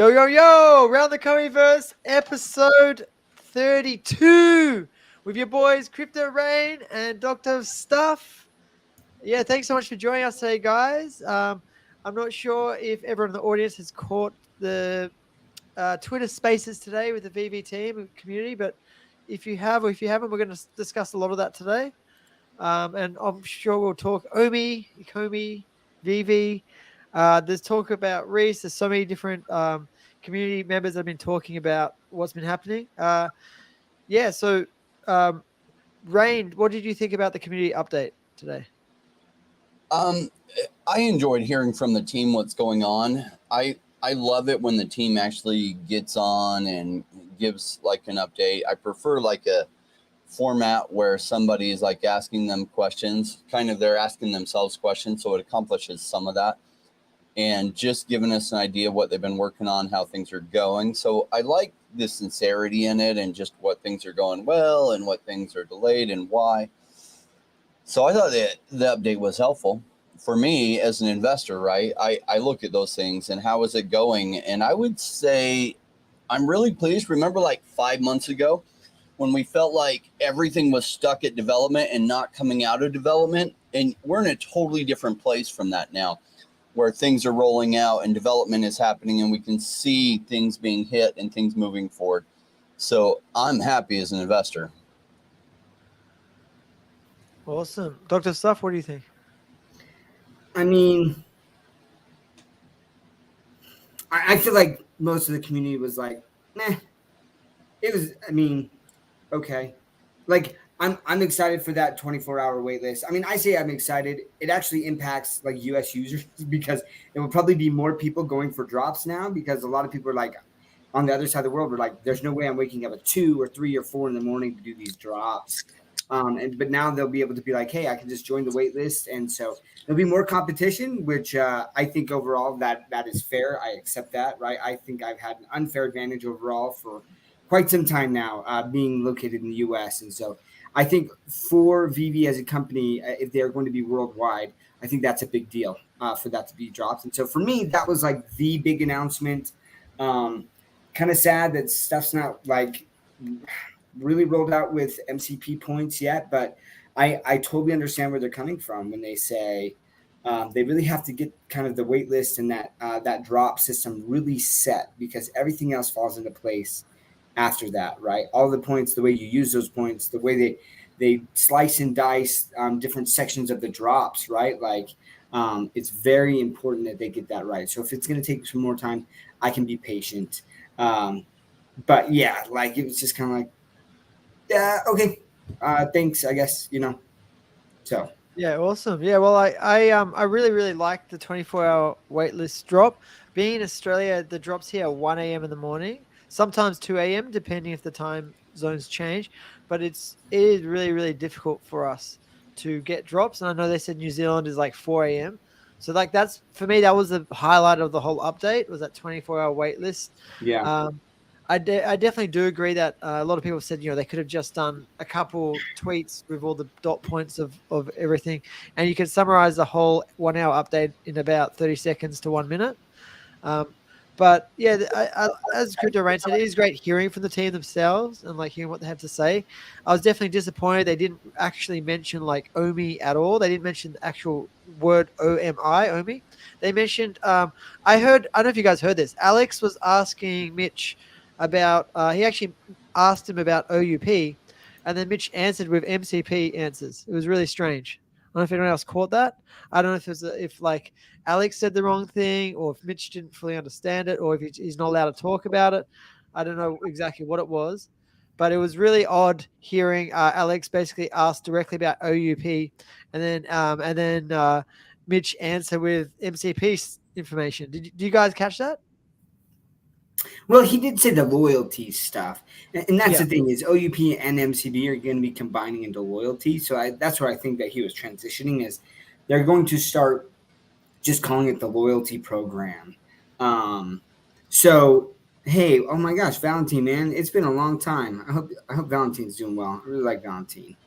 Yo, yo, yo! Round the Ecomi-Verse, episode 32 with your boys Crypto Rain and Dr. Stuff. Yeah, thanks so much for joining us today, guys. I'm not sure if everyone in the audience has caught the Twitter Spaces today with the VV team and community, but if you have or if you haven't, we're going to discuss a lot of that today. And I'm sure we'll talk Ecomi, VV. There's talk about Reese. There's so many different community members that have been talking about what's been happening. So Rain, what did you think about the community update today? I enjoyed hearing from the team what's going on. I love it when the team actually gets on and gives like an update. I prefer like a format where somebody is like asking them questions, kind of they're asking themselves questions, so it accomplishes some of that and just giving us an idea of what they've been working on, how things are going. So I like the sincerity in it and just what things are going well and what things are delayed and why. So I thought that the update was helpful for me as an investor, right? I look at those things and how is it going? And I would say I'm really pleased. Remember like 5 months ago when we felt like everything was stuck at development and not coming out of development? And we're in a totally different place from that now, where things are rolling out and development is happening and we can see things being hit and things moving forward. So I'm happy as an investor. Awesome. Dr. Stuff, what do you think? I mean, I feel like most of the community was like, meh. It was, okay. Like, I'm excited for that 24-hour wait list. I mean, I say I'm excited. It actually impacts like US users because it will probably be more people going for drops now because a lot of people are like on the other side of the world. We're like, there's no way I'm waking up at 2 or 3 or 4 in the morning to do these drops. But now they'll be able to be like, hey, I can just join the wait list. And so there'll be more competition, which I think overall that is fair. I accept that, right? I think I've had an unfair advantage overall for quite some time now, being located in the US. And so I think for VV as a company, if they're going to be worldwide, I think that's a big deal for that to be dropped. And so for me, that was like the big announcement. Kind of sad that stuff's not like really rolled out with MCP points yet, but I totally understand where they're coming from when they say they really have to get kind of the wait list and that drop system really set because everything else falls into place after that, right? All the points, the way you use those points, the way they slice and dice different sections of the drops, right? Like it's very important that they get that right. So if it's going to take some more time, I can be patient. But yeah, like it was just kind of like, okay, thanks, I guess, so. Yeah, awesome. Yeah, well, I really liked the 24-hour waitlist drop. Being in Australia, the drops here are 1 a.m. in the morning, sometimes 2 a.m., depending if the time zones change. But it is really difficult for us to get drops. And I know they said New Zealand is like 4 a.m. So like that's, for me, that was the highlight of the whole update, was that 24-hour waitlist. Yeah. I definitely do agree that a lot of people said, they could have just done a couple tweets with all the dot points of everything. And you can summarize the whole 1 hour update in about 30 seconds to 1 minute. But yeah, as Crypto Rain said, it is great hearing from the team themselves and like hearing what they have to say. I was definitely disappointed they didn't actually mention like OMI at all. They didn't mention the actual word OMI. They mentioned, I don't know if you guys heard this. Alex was asking Mitch about, he actually asked him about OUP, and then Mitch answered with MCP answers. It was really strange. I don't know if anyone else caught that. I don't know if it was if like Alex said the wrong thing, or if Mitch didn't fully understand it, or if he's not allowed to talk about it. I don't know exactly what it was, but it was really odd hearing Alex basically ask directly about OUP, and then Mitch answer with MCP information. Did you guys catch that? Well, he did say the loyalty stuff. And that's the thing is OUP and MCB are going to be combining into loyalty. So that's where I think that he was transitioning is they're going to start just calling it the loyalty program. So, hey, oh my gosh, Valentine, man, it's been a long time. I hope Valentine's doing well. I really like Valentine.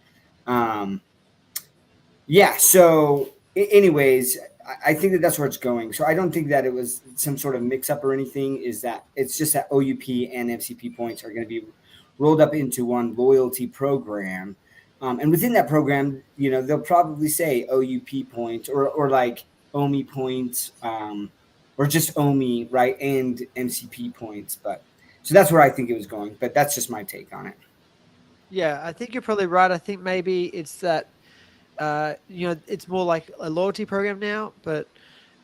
Yeah. So anyways, I think that that's where it's going. So I don't think that it was some sort of mix up or anything. Is that it's just that OUP and MCP points are going to be rolled up into one loyalty program. And within that program, you know, they'll probably say OUP points or like OMI points, or just OMI, right? And MCP points. But so that's where I think it was going. But that's just my take on it. Yeah, I think you're probably right. I think maybe it's that, it's more like a loyalty program now, but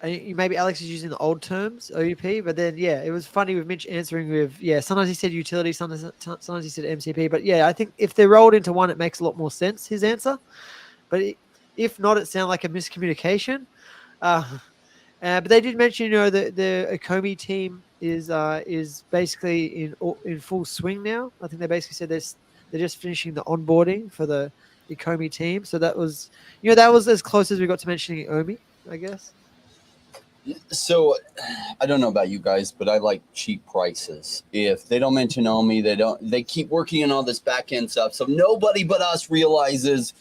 maybe Alex is using the old terms, OUP, but then, yeah, it was funny with Mitch answering with, sometimes he said utility, sometimes he said MCP, but yeah, I think if they're rolled into one, it makes a lot more sense, his answer. But if not, it sounded like a miscommunication. But they did mention, the Ecomi team is basically in full swing now. I think they basically said they're just finishing the onboarding for the Ecomi team. So that was, that was as close as we got to mentioning Omi, I guess. So I don't know about you guys, but I like cheap prices. If they don't mention OMI, they keep working on all this back end stuff. So nobody but us realizes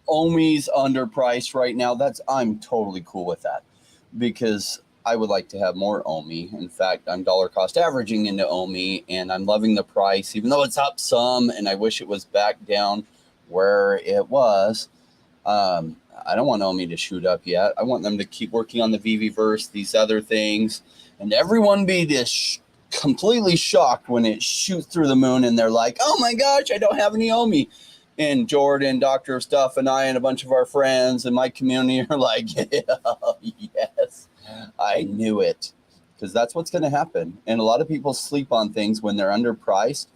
OMI's underpriced right now. I'm totally cool with that, because I would like to have more OMI. In fact, I'm dollar cost averaging into OMI, and I'm loving the price, even though it's up some, and I wish it was back down where it was. I don't want OMI to shoot up yet. I want them to keep working on the Ecomi-Verse, these other things, and everyone be just completely shocked when it shoots through the moon and they're like, oh my gosh, I don't have any OMI. And Jordan, Dr. Stuff, and I, and a bunch of our friends in my community are like, yes, I knew it. Because that's what's going to happen. And a lot of people sleep on things when they're underpriced,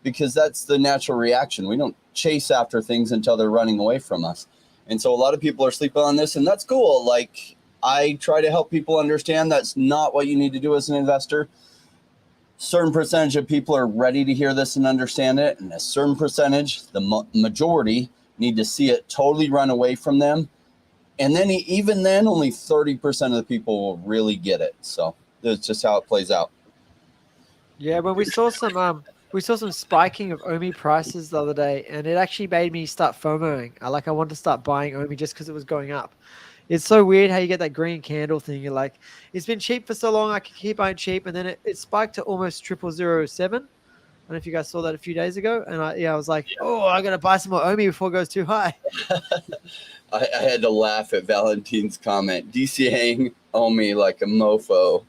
because that's the natural reaction. We don't chase after things until they're running away from us. And so a lot of people are sleeping on this, and that's cool. Like, I try to help people understand that's not what you need to do as an investor. Certain percentage of people are ready to hear this and understand it, and a certain percentage, the majority, need to see it totally run away from them. And then even then, only 30% of the people will really get it. So that's just how it plays out. Yeah, when we saw some spiking of OMI prices the other day, and it actually made me start FOMOing. I wanted to start buying OMI just because it was going up. It's so weird how you get that green candle thing. You're like, it's been cheap for so long, I can keep buying cheap, and then it spiked to almost 0007. I don't know if you guys saw that a few days ago, and I was like, oh, I gotta buy some more OMI before it goes too high. I had to laugh at Valentine's comment, DCAing OMI like a mofo.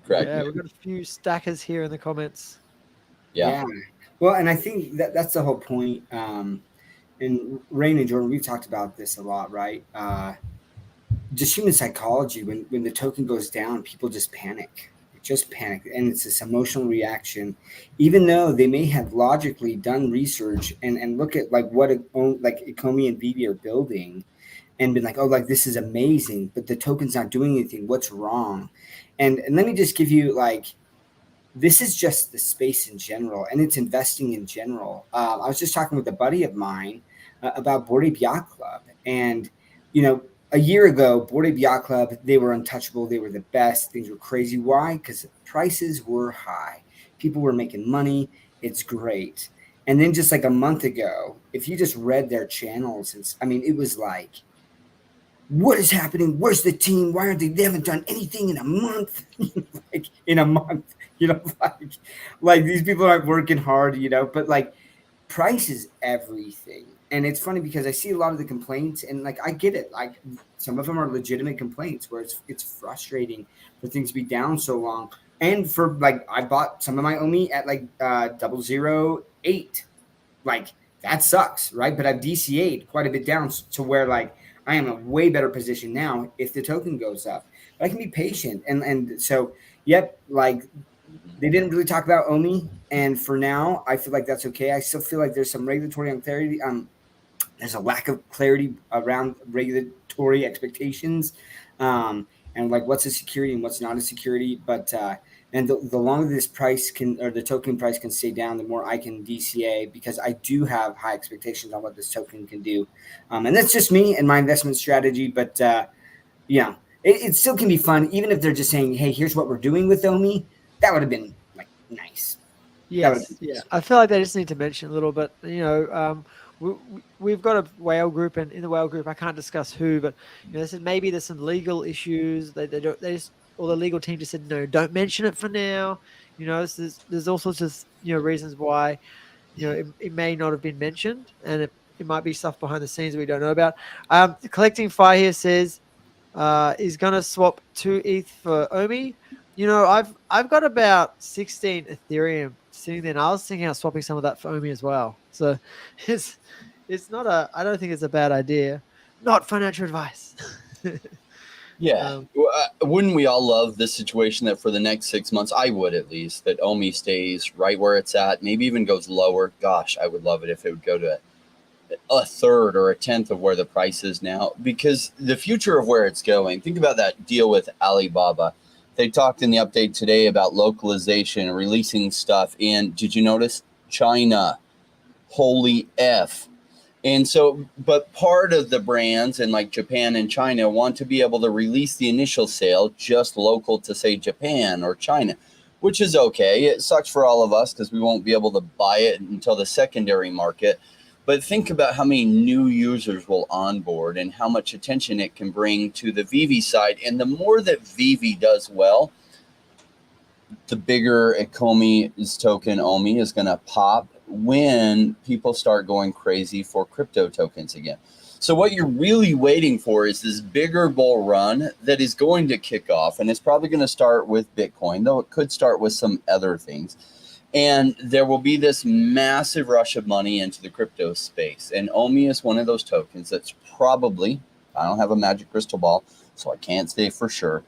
Yeah, we've got a few stackers here in the comments. Yeah. Well, and I think that's the whole point. And Rain and Jordan, we've talked about this a lot, right? Just human psychology. When the token goes down, people just panic. And it's this emotional reaction, even though they may have logically done research and look at like what Ecomi and BB are building, and been like, oh, like this is amazing, but the token's not doing anything. What's wrong? And let me just give you this is just the space in general, and it's investing in general. I was just talking with a buddy of mine about Bored Ape Yacht Club, and a year ago, Bored Ape Yacht Club, they were untouchable. They were the best. Things were crazy. Why? Because prices were high. People were making money. It's great. And then just like a month ago, if you just read their channels, it was like, what is happening? Where's the team? Why aren't they haven't done anything in a month? In a month, like these people aren't working hard, but like price is everything. And it's funny because I see a lot of the complaints, and like I get it. Like some of them are legitimate complaints where it's frustrating for things to be down so long. And for like I bought some of my OMI at like 008. Like that sucks, right? But I've DCA'd quite a bit down to where like I am in a way better position now if the token goes up. But I can be patient. And so like they didn't really talk about OMI, and for now I feel like that's okay. I still feel like there's some regulatory unclarity. There's a lack of clarity around regulatory expectations, and like what's a security and what's not a security. But and the longer this price the token price can stay down, the more I can DCA, because I do have high expectations on what this token can do. And that's just me and my investment strategy. But it still can be fun, even if they're just saying, hey, here's what we're doing with OMI. That would have been like nice. Yes, yeah. I feel like they just need to mention a little bit, we've got a whale group, and in the whale group, I can't discuss who, but they said maybe there's some legal issues. They don't they just or the legal team just said no, don't mention it for now. There's all sorts of reasons why it may not have been mentioned, and it might be stuff behind the scenes that we don't know about. Collecting Fire here says is going to swap 2 ETH for Omi. I've got about 16 Ethereum sitting there, and I was thinking of swapping some of that for Omi as well. So it's not I don't think it's a bad idea. Not financial advice. Yeah. Wouldn't we all love this situation that for the next 6 months, I would at least, that Omi stays right where it's at, maybe even goes lower. Gosh, I would love it if it would go to a third or a tenth of where the price is now, because the future of where it's going. Think about that deal with Alibaba. They talked in the update today about localization and releasing stuff in, did you notice? China. Holy F. And so, but part of the brands in like Japan and China want to be able to release the initial sale just local to say Japan or China, which is okay. It sucks for all of us because we won't be able to buy it until the secondary market. But think about how many new users will onboard and how much attention it can bring to the Vivi side. And the more that Vivi does well, the bigger Ecomi's token Omi is going to pop when people start going crazy for crypto tokens again. So what you're really waiting for is this bigger bull run that is going to kick off, and it's probably going to start with Bitcoin, though it could start with some other things. And there will be this massive rush of money into the crypto space. And Omi is one of those tokens that's probably, I don't have a magic crystal ball, so I can't say for sure,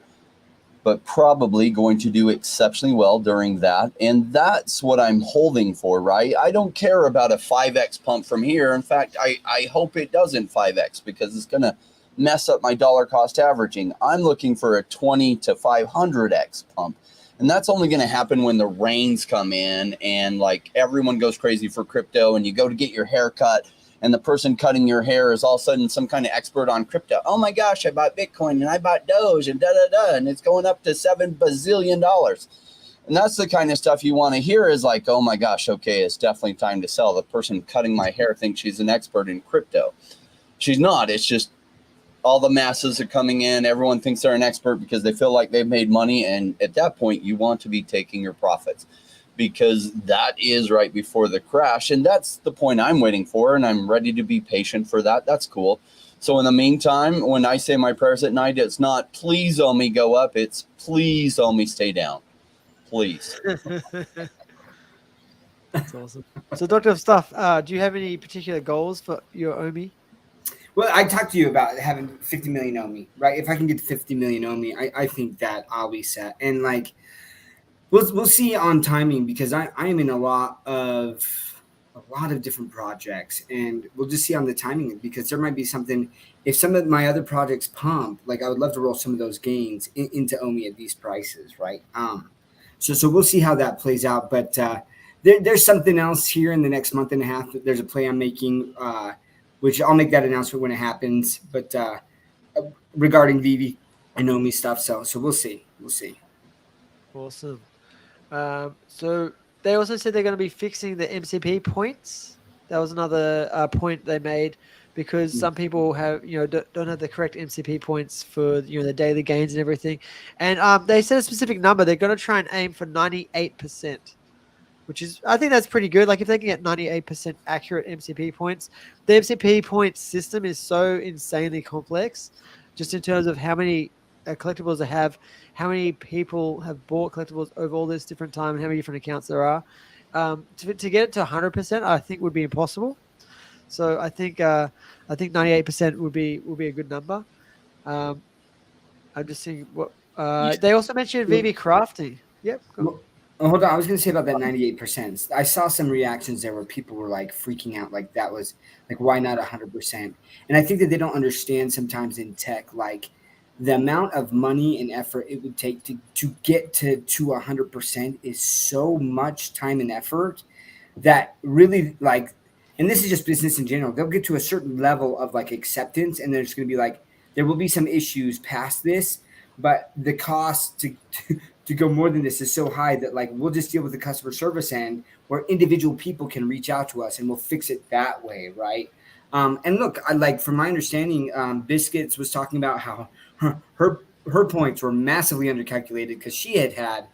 but probably going to do exceptionally well during that. And that's what I'm holding for, right? I don't care about a 5x pump from here. In fact, I hope it doesn't 5x because it's going to mess up my dollar cost averaging. I'm looking for a 20 to 500x pump. And that's only going to happen when the rains come in and like everyone goes crazy for crypto and you go to get your hair cut and the person cutting your hair is all of a sudden some kind of expert on crypto. Oh my gosh, I bought Bitcoin and I bought Doge and and it's going up to $7 bazillion. And that's the kind of stuff you want to hear is like, oh my gosh, okay, it's definitely time to sell. The person cutting my hair thinks she's an expert in crypto. She's not. It's just all the masses are coming in. Everyone thinks they're an expert because they feel like they've made money. And at that point, you want to be taking your profits because that is right before the crash. And that's the point I'm waiting for. And I'm ready to be patient for that. That's cool. So in the meantime, when I say my prayers at night, it's not please Omi go up. It's please Omi stay down. Please. That's awesome. So Dr. of Stuff, do you have any particular goals for your Omi? Well, I talked to you about having 50 million Omi, right? If I can get to 50 million Omi, I think that I'll be set. And like, we'll see on timing because I am in a lot of different projects, and we'll just see on the timing because there might be something. If some of my other projects pump, like I would love to roll some of those gains into Omi at these prices, right? So we'll see how that plays out. But there's something else here in the next month and a half. There's a play I'm making. Which I'll make that announcement when it happens, but regarding Vivi and Omi stuff. So we'll see. Awesome. So they also said they're going to be fixing the MCP points. That was another point they made because some people have, don't have the correct MCP points for, the daily gains and everything. And they said a specific number. They're going to try and aim for 98%. Which is, I think that's pretty good. Like if they can get 98% accurate MCP points, the MCP point system is so insanely complex, just in terms of how many collectibles they have, how many people have bought collectibles over all this different time, and how many different accounts there are. To get it to 100%, I think would be impossible. So I think 98% would be a good number. I'm just seeing what they also mentioned Vivi crafting. Yep. Cool. Oh, hold on. I was going to say about that 98%. I saw some reactions there where people were like freaking out. Like that was like, why not 100%? And I think that they don't understand sometimes in tech, like the amount of money and effort it would take to get to 100% is so much time and effort that really like, and this is just business in general. They'll get to a certain level of like acceptance. And there's going to be like, there will be some issues past this, but the cost to go more than this is so high that like we'll just deal with the customer service end where individual people can reach out to us and we'll fix it that way, right? And look, I like from my understanding, Biscuits was talking about how her points were massively undercalculated because she had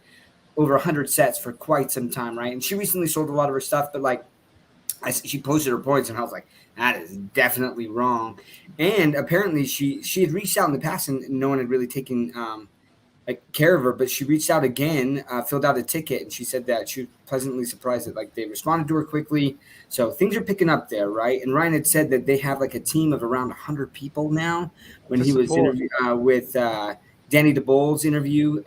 over 100 sets for quite some time, right? And she recently sold a lot of her stuff, but like she posted her points and I was like, that is definitely wrong. And apparently she had reached out in the past and no one had really taken care of her, but she reached out again, filled out a ticket, and she said that she was pleasantly surprised that like they responded to her quickly. So things are picking up there, right? And Ryan had said that they have like a team of around 100 people now. When he was interviewed with Danny DeBoll's interview,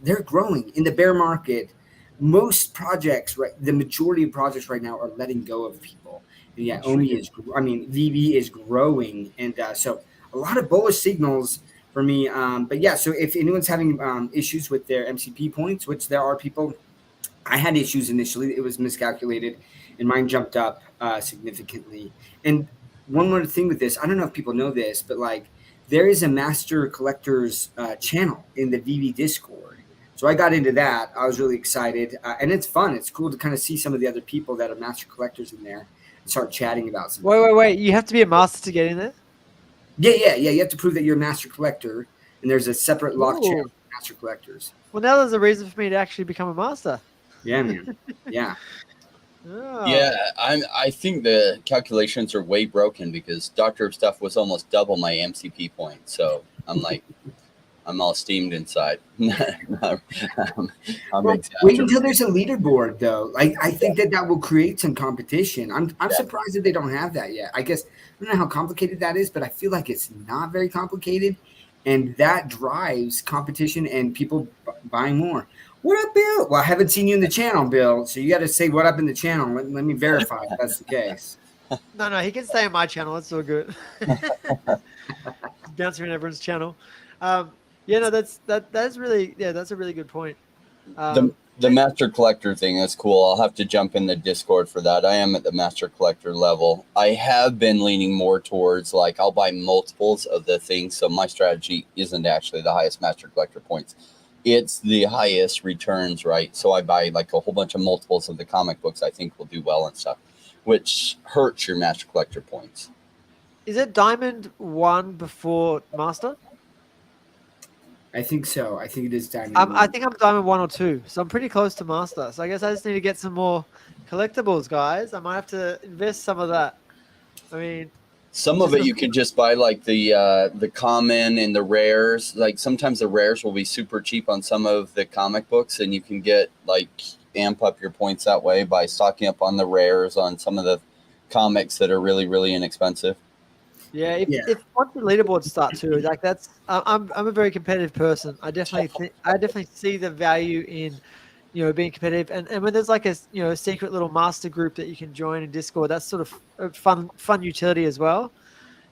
they're growing in the bear market. Most projects, right? The majority of projects right now are letting go of people. And yeah, VB is growing, and so a lot of bullish signals for me. But yeah, so if anyone's having issues with their MCP points, which there are people, I had issues initially. It was miscalculated, and mine jumped up significantly. And one more thing with this, I don't know if people know this, but like there is a master collectors channel in the VB Discord. So I got into that. I was really excited, and it's fun. It's cool to kind of see some of the other people that are master collectors in there and start chatting about something. Wait! You have to be a master to get in there? Yeah. You have to prove that you're a master collector, and there's a separate lock channel for master collectors. Well, now there's a reason for me to actually become a master. Yeah, man. Yeah. Oh. Yeah, I think the calculations are way broken because Doctor of Stuff was almost double my MCP point. So I'm like, I'm all steamed inside. Wait until there's a leaderboard, though. Like I think that will create some competition. I'm surprised that they don't have that yet. I guess I don't know how complicated that is, but I feel like it's not very complicated, and that drives competition and people buying more. What up, Bill? Well, I haven't seen you in the channel, Bill. So you got to say what up in the channel. Let me verify if that's the case. No, he can stay on my channel. It's all good. Bouncing on everyone's channel. That's a really good point. The master collector thing, that's cool. I'll have to jump in the Discord for that. I am at the master collector level. I have been leaning more towards like I'll buy multiples of the things. So my strategy isn't actually the highest master collector points. It's the highest returns, right? So I buy like a whole bunch of multiples of the comic books I think will do well and stuff, which hurts your master collector points. Is it Diamond 1 before Master? I think so. I think it is Diamond 1. I think I'm Diamond 1 or 2, so I'm pretty close to Master. So I guess I just need to get some more collectibles, guys. I might have to invest some of that. I mean, some of it you can just buy like the common and the rares. Like sometimes the rares will be super cheap on some of the comic books, and you can get like amp up your points that way by stocking up on the rares on some of the comics that are really, really inexpensive. Yeah, if once the leaderboards start to like that's, I'm a very competitive person. I definitely see the value in, being competitive, and when there's like a secret little master group that you can join in Discord, that's sort of a fun utility as well.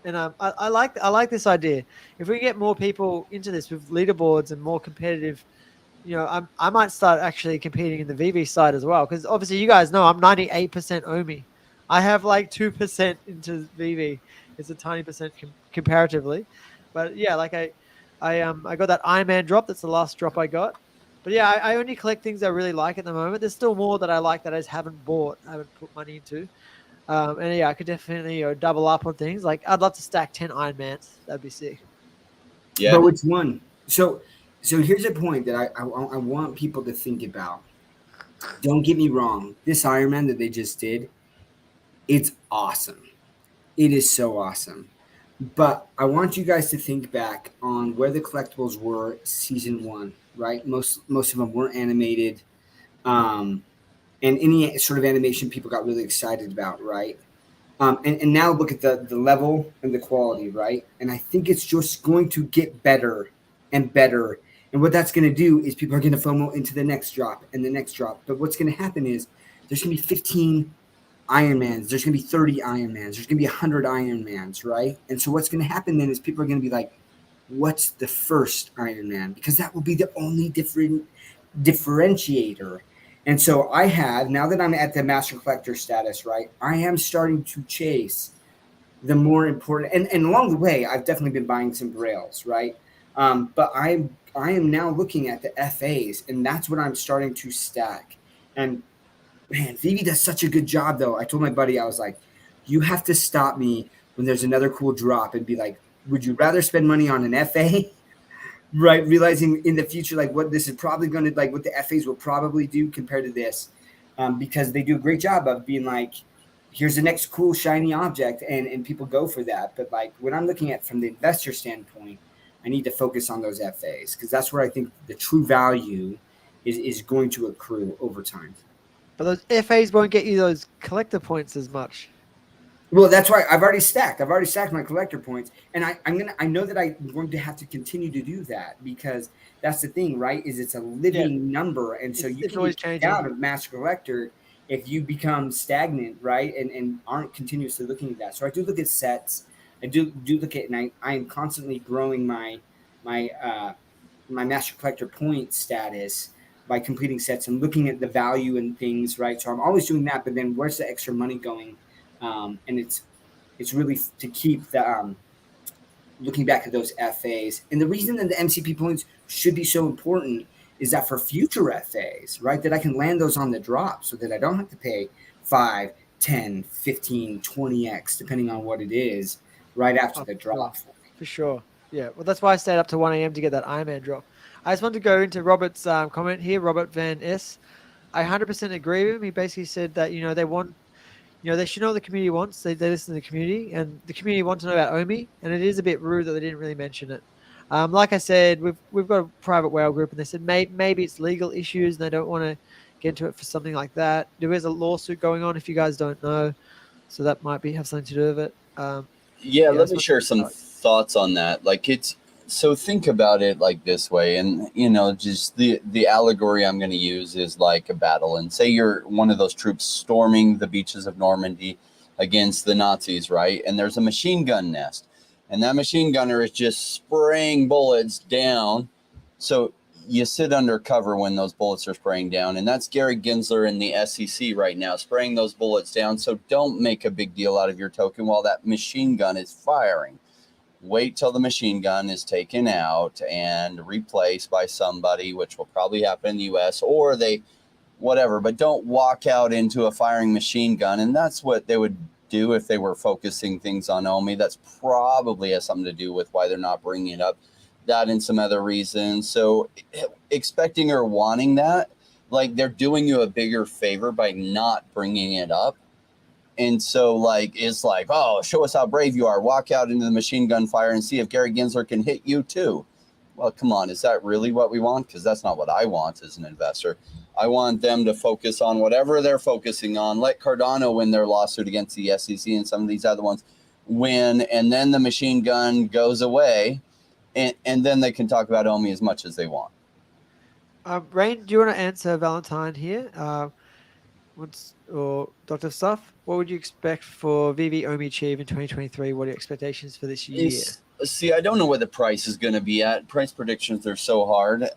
And I like this idea. If we get more people into this with leaderboards and more competitive, I might start actually competing in the VV side as well, because obviously you guys know I'm 98% Omi. I have like 2% into VV. It's a tiny percent comparatively, but yeah, like I got that Iron Man drop. That's the last drop I got. But yeah, I only collect things I really like at the moment. There's still more that I like that I just haven't bought, I haven't put money into. And yeah, I could definitely double up on things. Like I'd love to stack 10 Iron Mans. That'd be sick. Yeah. But which one? So here's a point that I want people to think about. Don't get me wrong. This Iron Man that they just did, it's awesome. It is so awesome. But I want you guys to think back on where the collectibles were season 1, right? Most of them weren't animated. And any sort of animation people got really excited about, right? And now look at the level and the quality, right? And I think it's just going to get better and better. And what that's going to do is people are going to FOMO into the next drop and the next drop. But what's going to happen is there's going to be 15 Iron Mans, there's going to be 30 Iron Mans, there's going to be 100 Iron Mans, right? And so what's going to happen then is people are going to be like, what's the first Iron Man? Because that will be the only differentiator. And so I have, now that I'm at the Master Collector status, right, I am starting to chase the more important, and along the way, I've definitely been buying some Grails, right? But I'm I am now looking at the FAs, and that's what I'm starting to stack. And man, Vivi does such a good job, though. I told my buddy, I was like, you have to stop me when there's another cool drop and be like, would you rather spend money on an FA? Right, realizing in the future, like what this is probably going to, like what the FAs will probably do compared to this, because they do a great job of being like, here's the next cool shiny object, and people go for that. But like when I'm looking at from the investor standpoint, I need to focus on those FAs because that's where I think the true value is going to accrue over time. But those FAs won't get you those collector points as much. Well, that's why I've already stacked my collector points, and I know that I'm going to have to continue to do that because that's the thing, right? Is it's a living number, and so you It's can always get changing. out of master collector if you become stagnant, right? And aren't continuously looking at that. So I do look at sets. I do look at, and I am constantly growing my master collector point status by completing sets and looking at the value and things, right? So I'm always doing that, but then where's the extra money going? And it's really to keep the looking back at those FAs. And the reason that the MCP points should be so important is that for future FAs, right, that I can land those on the drop so that I don't have to pay 5, 10, 15, 20x, depending on what it is, right after the drop. For sure. Yeah. Well, that's why I stayed up to 1 a.m. to get that Iron Man drop. I just want to go into Robert's comment here, Robert Van S. I 100% agree with him. He basically said that, they want, they should know what the community wants. They listen to the community, and the community wants to know about Omi, and it is a bit rude that they didn't really mention it. Like I said, we've got a private whale group, and they said maybe it's legal issues, and they don't want to get into it for something like that. There is a lawsuit going on, if you guys don't know, so that might have something to do with it. Let me share some thoughts on that. So think about it like this way, and just the allegory I'm going to use is like a battle, and say you're one of those troops storming the beaches of Normandy against the Nazis, right? And there's a machine gun nest, and that machine gunner is just spraying bullets down. So you sit under cover when those bullets are spraying down, and that's Gary Gensler in the SEC right now spraying those bullets down. So don't make a big deal out of your token while that machine gun is firing. Wait till the machine gun is taken out and replaced by somebody, which will probably happen in the US, or whatever, but don't walk out into a firing machine gun. And that's what they would do if they were focusing things on Omi. That's probably has something to do with why they're not bringing it up, that and some other reasons. So expecting or wanting that, like they're doing you a bigger favor by not bringing it up. And so it's like, oh, show us how brave you are. Walk out into the machine gun fire and see if Gary Gensler can hit you too. Well, come on. Is that really what we want? Because that's not what I want as an investor. I want them to focus on whatever they're focusing on. Let Cardano win their lawsuit against the SEC and some of these other ones win. And then the machine gun goes away. And then they can talk about Omi as much as they want. Rain, do you want to answer Valentine here? Or Dr. Stuff, what would you expect for VV Omi Achieve in 2023? What are your expectations for this year? See, I don't know what the price is going to be at. Price predictions are so hard.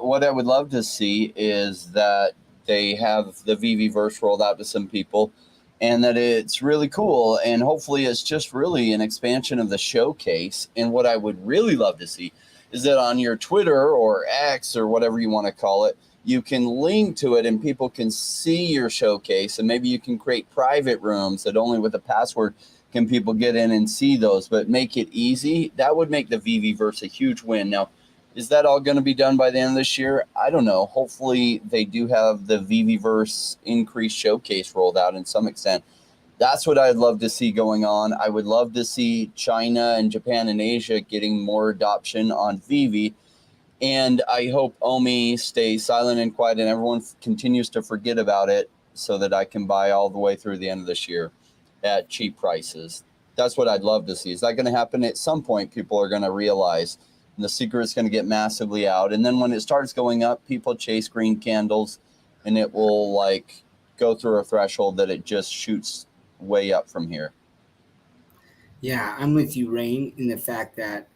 What I would love to see is that they have the Verse rolled out to some people and that it's really cool. And hopefully it's just really an expansion of the showcase. And what I would really love to see is that on your Twitter or X or whatever you want to call it, you can link to it and people can see your showcase, and maybe you can create private rooms that only with a password can people get in and see those, but make it easy. That would make the Verse a huge win. Now, is that all going to be done by the end of this year? I don't know. Hopefully they do have the Verse increased showcase rolled out in some extent. That's what I'd love to see going on. I would love to see China and Japan and Asia getting more adoption on VV. And I hope Omi stays silent and quiet and everyone continues to forget about it so that I can buy all the way through the end of this year at cheap prices. That's what I'd love to see. Is that going to happen? At some point, people are going to realize the secret is going to get massively out. And then when it starts going up, people chase green candles and it will go through a threshold that it just shoots way up from here. Yeah, I'm with you, Rain, in the fact that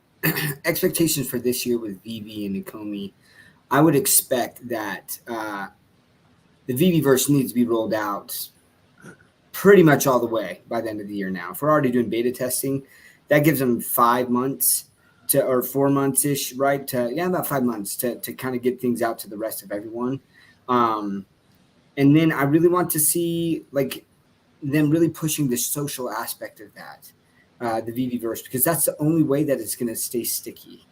expectations for this year with VV and Ecomi, I would expect that the Verse needs to be rolled out pretty much all the way by the end of the year now. If we're already doing beta testing, that gives them 5 months or 4 months ish, right? About 5 months to kind of get things out to the rest of everyone. And then I really want to see like them really pushing the social aspect of that, the VV-verse, because that's the only way that it's going to stay sticky.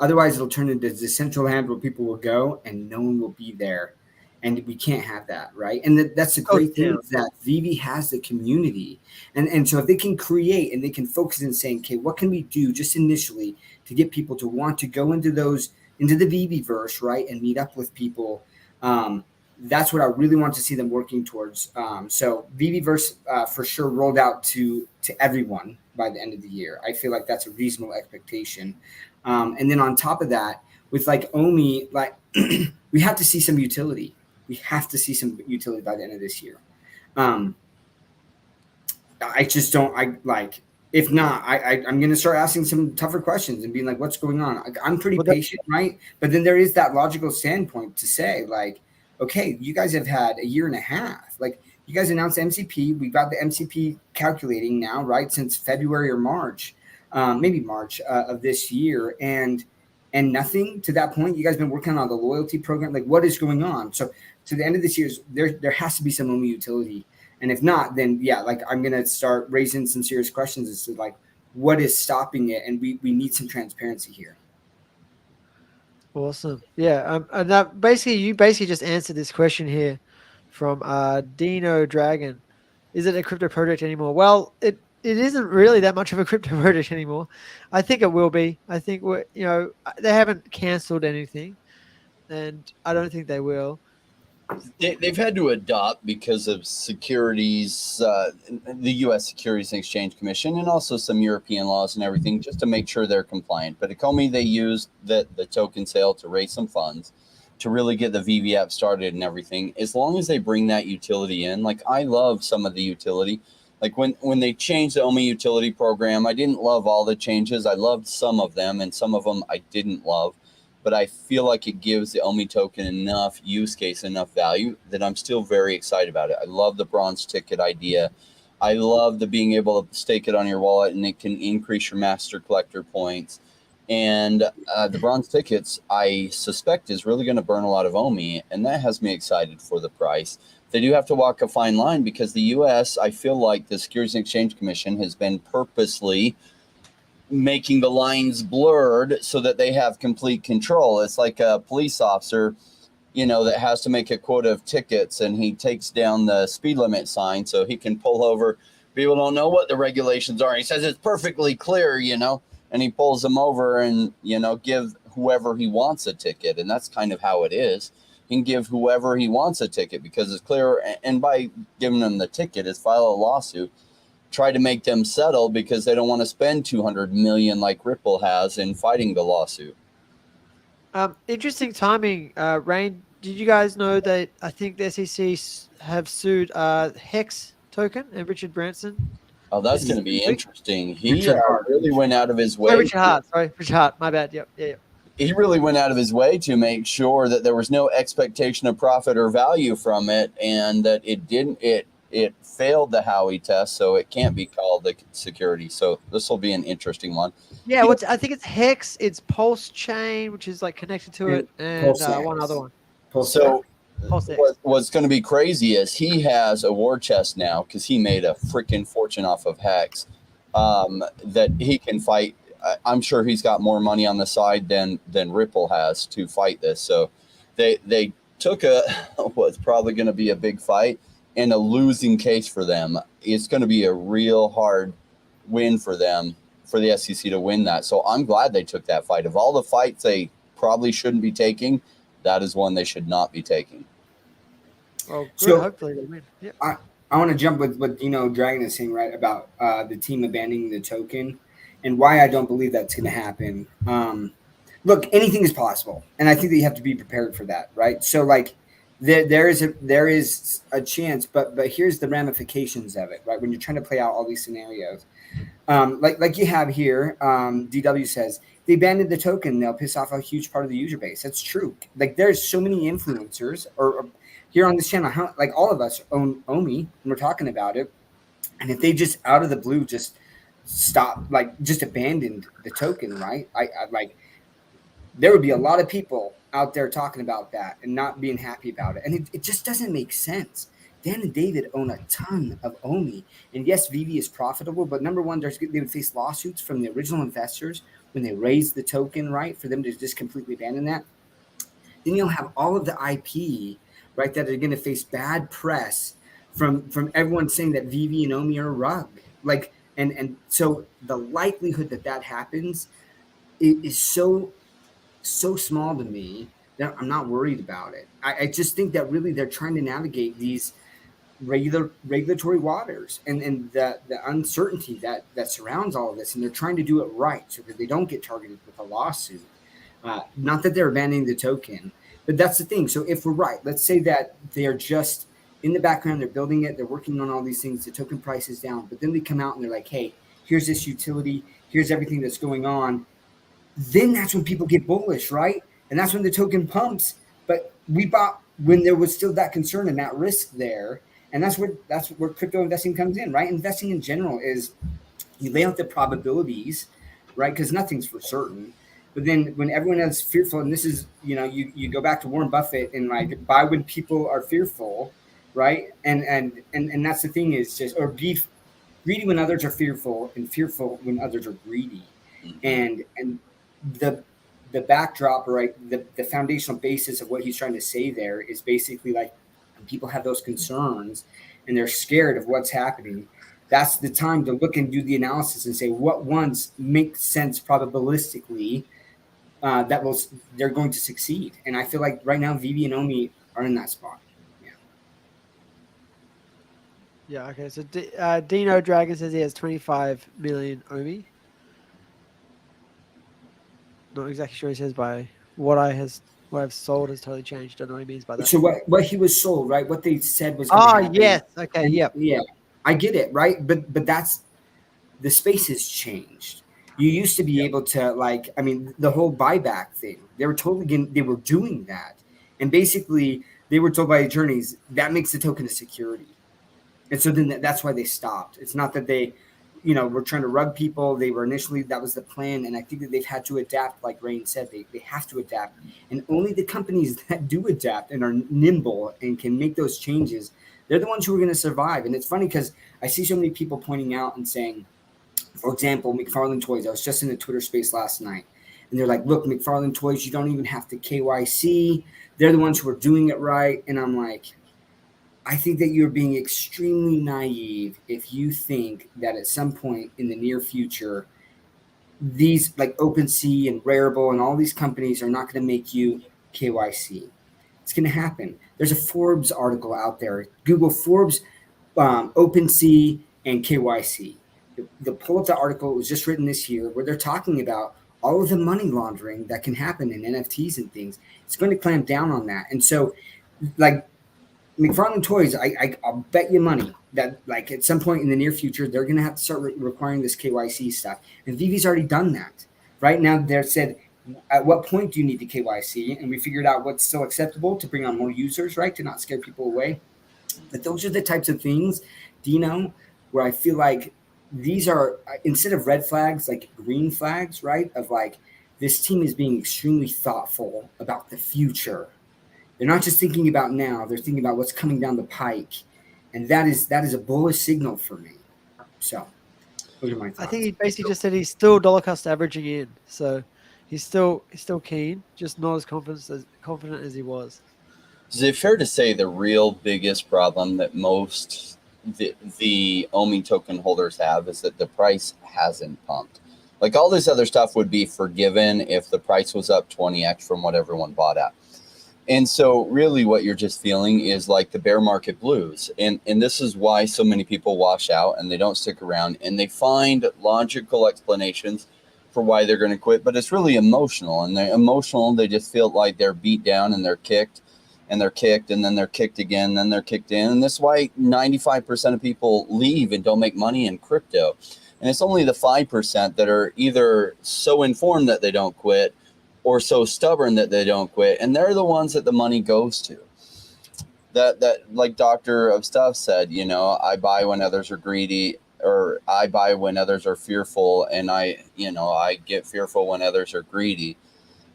Otherwise, it'll turn into the central land where people will go and no one will be there. And we can't have that, right? And that's the great thing is that VV has the community. And so if they can create and they can focus in saying, okay, what can we do just initially to get people to want to go into the VV-verse, right? And meet up with people. That's what I really want to see them working towards. So VV-verse for sure rolled out to everyone by the end of the year. I feel like that's a reasonable expectation. And then on top of that, with like Omi, like we have to see some utility. We have to see some utility by the end of this year. I just don't. If not, I'm going to start asking some tougher questions and being like, "What's going on?" I'm pretty patient, right? But then there is that logical standpoint to say, like, okay, you guys have had a year and a half. Like, you guys announced MCP. We got the MCP calculating now, right? Since February or March, maybe March of this year, and nothing to that point. You guys been working on the loyalty program. Like, what is going on? So to the end of this year, there has to be some Omi utility. And if not, then yeah, like I'm gonna start raising some serious questions as to like what is stopping it, and we need some transparency here. Awesome. Yeah. And that you basically just answered this question here from Dino Dragon. Is it a crypto project anymore? Well, it isn't really that much of a crypto project anymore. I think it will be. I think they haven't canceled anything, and I don't think they will. They've had to adopt because of securities, the U.S. Securities and Exchange Commission, and also some European laws and everything, just to make sure they're compliant. But Ecomi, they used the token sale to raise some funds to really get the VV app started and everything. As long as they bring that utility in, like I love some of the utility. Like when they changed the OMI utility program, I didn't love all the changes. I loved some of them, and some of them I didn't love. But I feel like it gives the OMI token enough use case, enough value that I'm still very excited about it. I love the bronze ticket idea. I love the being able to stake it on your wallet and it can increase your master collector points. And the bronze tickets, I suspect, is really going to burn a lot of OMI, and that has me excited for the price. They do have to walk a fine line because the U.S., I feel like the Securities and Exchange Commission has been purposely making the lines blurred so that they have complete control. It's like a police officer, that has to make a quota of tickets, and he takes down the speed limit sign so he can pull over. People don't know what the regulations are. He says it's perfectly clear, and he pulls them over and, give whoever he wants a ticket. And that's kind of how it is. He can give whoever he wants a ticket because it's clear. And by giving them the ticket is file a lawsuit. Try to make them settle because they don't want to spend 200 million like Ripple has in fighting the lawsuit. Interesting timing. Rain, did you guys know that I think the SEC have sued Hex token and Richard Branson? Oh, that's going to be interesting. He really went out of his way. Oh, Richard Hart. My bad. Yep. Yeah. He really went out of his way to make sure that there was no expectation of profit or value from it, and that it failed the Howey test, so it can't be called a security. So this will be an interesting one. Yeah, I think it's Hex, it's Pulse Chain, which is like connected to it, and one other one. What's going to be crazy is he has a war chest now because he made a freaking fortune off of Hex that he can fight. I'm sure he's got more money on the side than Ripple has to fight this. So they took what's probably going to be a big fight and a losing case for them. It's going to be a real hard win for them, for the SEC to win that. So I'm glad they took that fight. Of all the fights they probably shouldn't be taking, that is one they should not be taking. Oh, good. So hopefully they win. Yeah. I want to jump with what Dragon is saying, right, about the team abandoning the token and why I don't believe that's going to happen. Look, anything is possible, and I think that you have to be prepared for that, right? So like, there is a chance, but here's the ramifications of it, right? When you're trying to play out all these scenarios, like you have here, DW says they abandoned the token, they'll piss off a huge part of the user base. That's true. Like there's so many influencers or here on this channel, like all of us own OMI, and we're talking about it. And if they just out of the blue just stopped, like just abandoned the token, right? I like there would be a lot of people out there talking about that and not being happy about it. And it just doesn't make sense. Dan and David own a ton of OMI. And yes, VV is profitable, but number one, they would face lawsuits from the original investors when they raised the token, right? For them to just completely abandon that. Then you'll have all of the IP, right, that are going to face bad press from everyone saying that VV and OMI are a rug. Like, and so the likelihood that that happens is so small to me that I'm not worried about it. I just think that really they're trying to navigate these regulatory waters and the uncertainty that surrounds all of this, and they're trying to do it right so that they don't get targeted with a lawsuit. Not that they're abandoning the token, but that's the thing. So if we're right, let's say that they're just in the background, they're building it, they're working on all these things, the token price is down, but then they come out and they're like, hey, here's this utility, here's everything that's going on. Then that's when people get bullish, right? And that's when the token pumps. But we bought when there was still that concern and that risk there. And that's where crypto investing comes in, right? Investing in general is you lay out the probabilities, right? Because nothing's for certain. But then when everyone is fearful, and this is, you go back to Warren Buffett and like buy when people are fearful, right? And that's the thing is just, or be greedy when others are fearful and fearful when others are greedy. And the backdrop, right, the foundational basis of what he's trying to say there is basically like when people have those concerns and they're scared of what's happening, that's the time to look and do the analysis and say what ones make sense probabilistically they're going to succeed. And I feel like right now VV and OMI are in that spot. Yeah. Okay. So Dino Dragon says he has 25 million OMI. Not exactly sure he says by what I've sold has totally changed. Don't know what he means by that. So what he was sold, right? What they said was yes. Okay. Yep. Yeah. I get it, right? But that's the space has changed. You used to be able to the whole buyback thing. They were they were doing that. And basically they were told by attorneys that makes the token a security. And so then that's why they stopped. It's not that they were trying to rug people. They were initially, that was the plan. And I think that they've had to adapt, like Rain said, they have to adapt. And only the companies that do adapt and are nimble and can make those changes, they're the ones who are going to survive. And it's funny because I see so many people pointing out and saying, for example, McFarlane Toys. I was just in the Twitter space last night. And they're like, look, McFarlane Toys, you don't even have to KYC. They're the ones who are doing it right. And I'm like, I think that you're being extremely naive if you think that at some point in the near future, these like OpenSea and Rarible and all these companies are not going to make you KYC. It's going to happen. There's a Forbes article out there. Google Forbes, OpenSea, and KYC. Pull up the article. It was just written this year where they're talking about all of the money laundering that can happen in NFTs and things. It's going to clamp down on that. And so, like, McFarlane Toys, I'll bet you money that like at some point in the near future, they're going to have to start requiring this KYC stuff. And VV's already done that. Right now, they're said, at what point do you need the KYC? And we figured out what's still acceptable to bring on more users, right, to not scare people away. But those are the types of things, Dino, where I feel like these are, instead of red flags, like green flags, right, of like this team is being extremely thoughtful about the future. They're not just thinking about now, they're thinking about what's coming down the pike. And that is a bullish signal for me. So those are my thoughts. I think he basically just said he's still dollar cost averaging in. So he's still keen, just not as confident as he was. Is it fair to say the real biggest problem that most the OMI token holders have is that the price hasn't pumped? Like all this other stuff would be forgiven if the price was up 20x from what everyone bought at. And so really what you're just feeling is like the bear market blues. And this is why so many people wash out and they don't stick around and they find logical explanations for why they're going to quit. But it's really emotional, and they're emotional. They just feel like they're beat down and they're kicked and they're kicked and then they're kicked again, and then they're kicked in. And that's why 95% of people leave and don't make money in crypto. And it's only the 5% that are either so informed that they don't quit or so stubborn that they don't quit. And they're the ones that the money goes to. That like Doctor of Stuff said, I buy when others are greedy, or I buy when others are fearful, and I get fearful when others are greedy.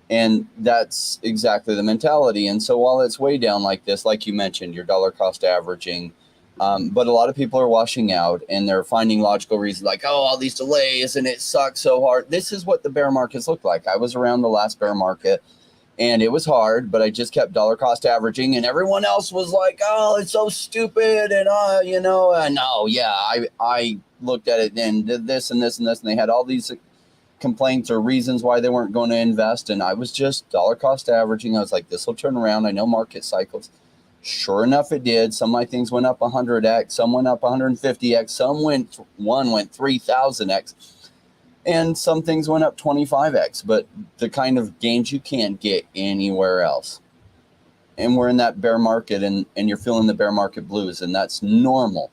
And that's exactly the mentality. And so while it's way down like this, like you mentioned, your dollar cost averaging, but a lot of people are washing out and they're finding logical reasons like, oh, all these delays and it sucks so hard. This is what the bear markets look like. I was around the last bear market and it was hard, but I just kept dollar cost averaging, and everyone else was like, oh, it's so stupid. And, I looked at it and did this and this and this, and they had all these complaints or reasons why they weren't going to invest. And I was just dollar cost averaging. I was like, this will turn around. I know market cycles. Sure enough, it did. Some of my things went up 100x, some went up 150x, one went 3000x, and some things went up 25x, but the kind of gains you can't get anywhere else. And we're in that bear market, and you're feeling the bear market blues, and that's normal.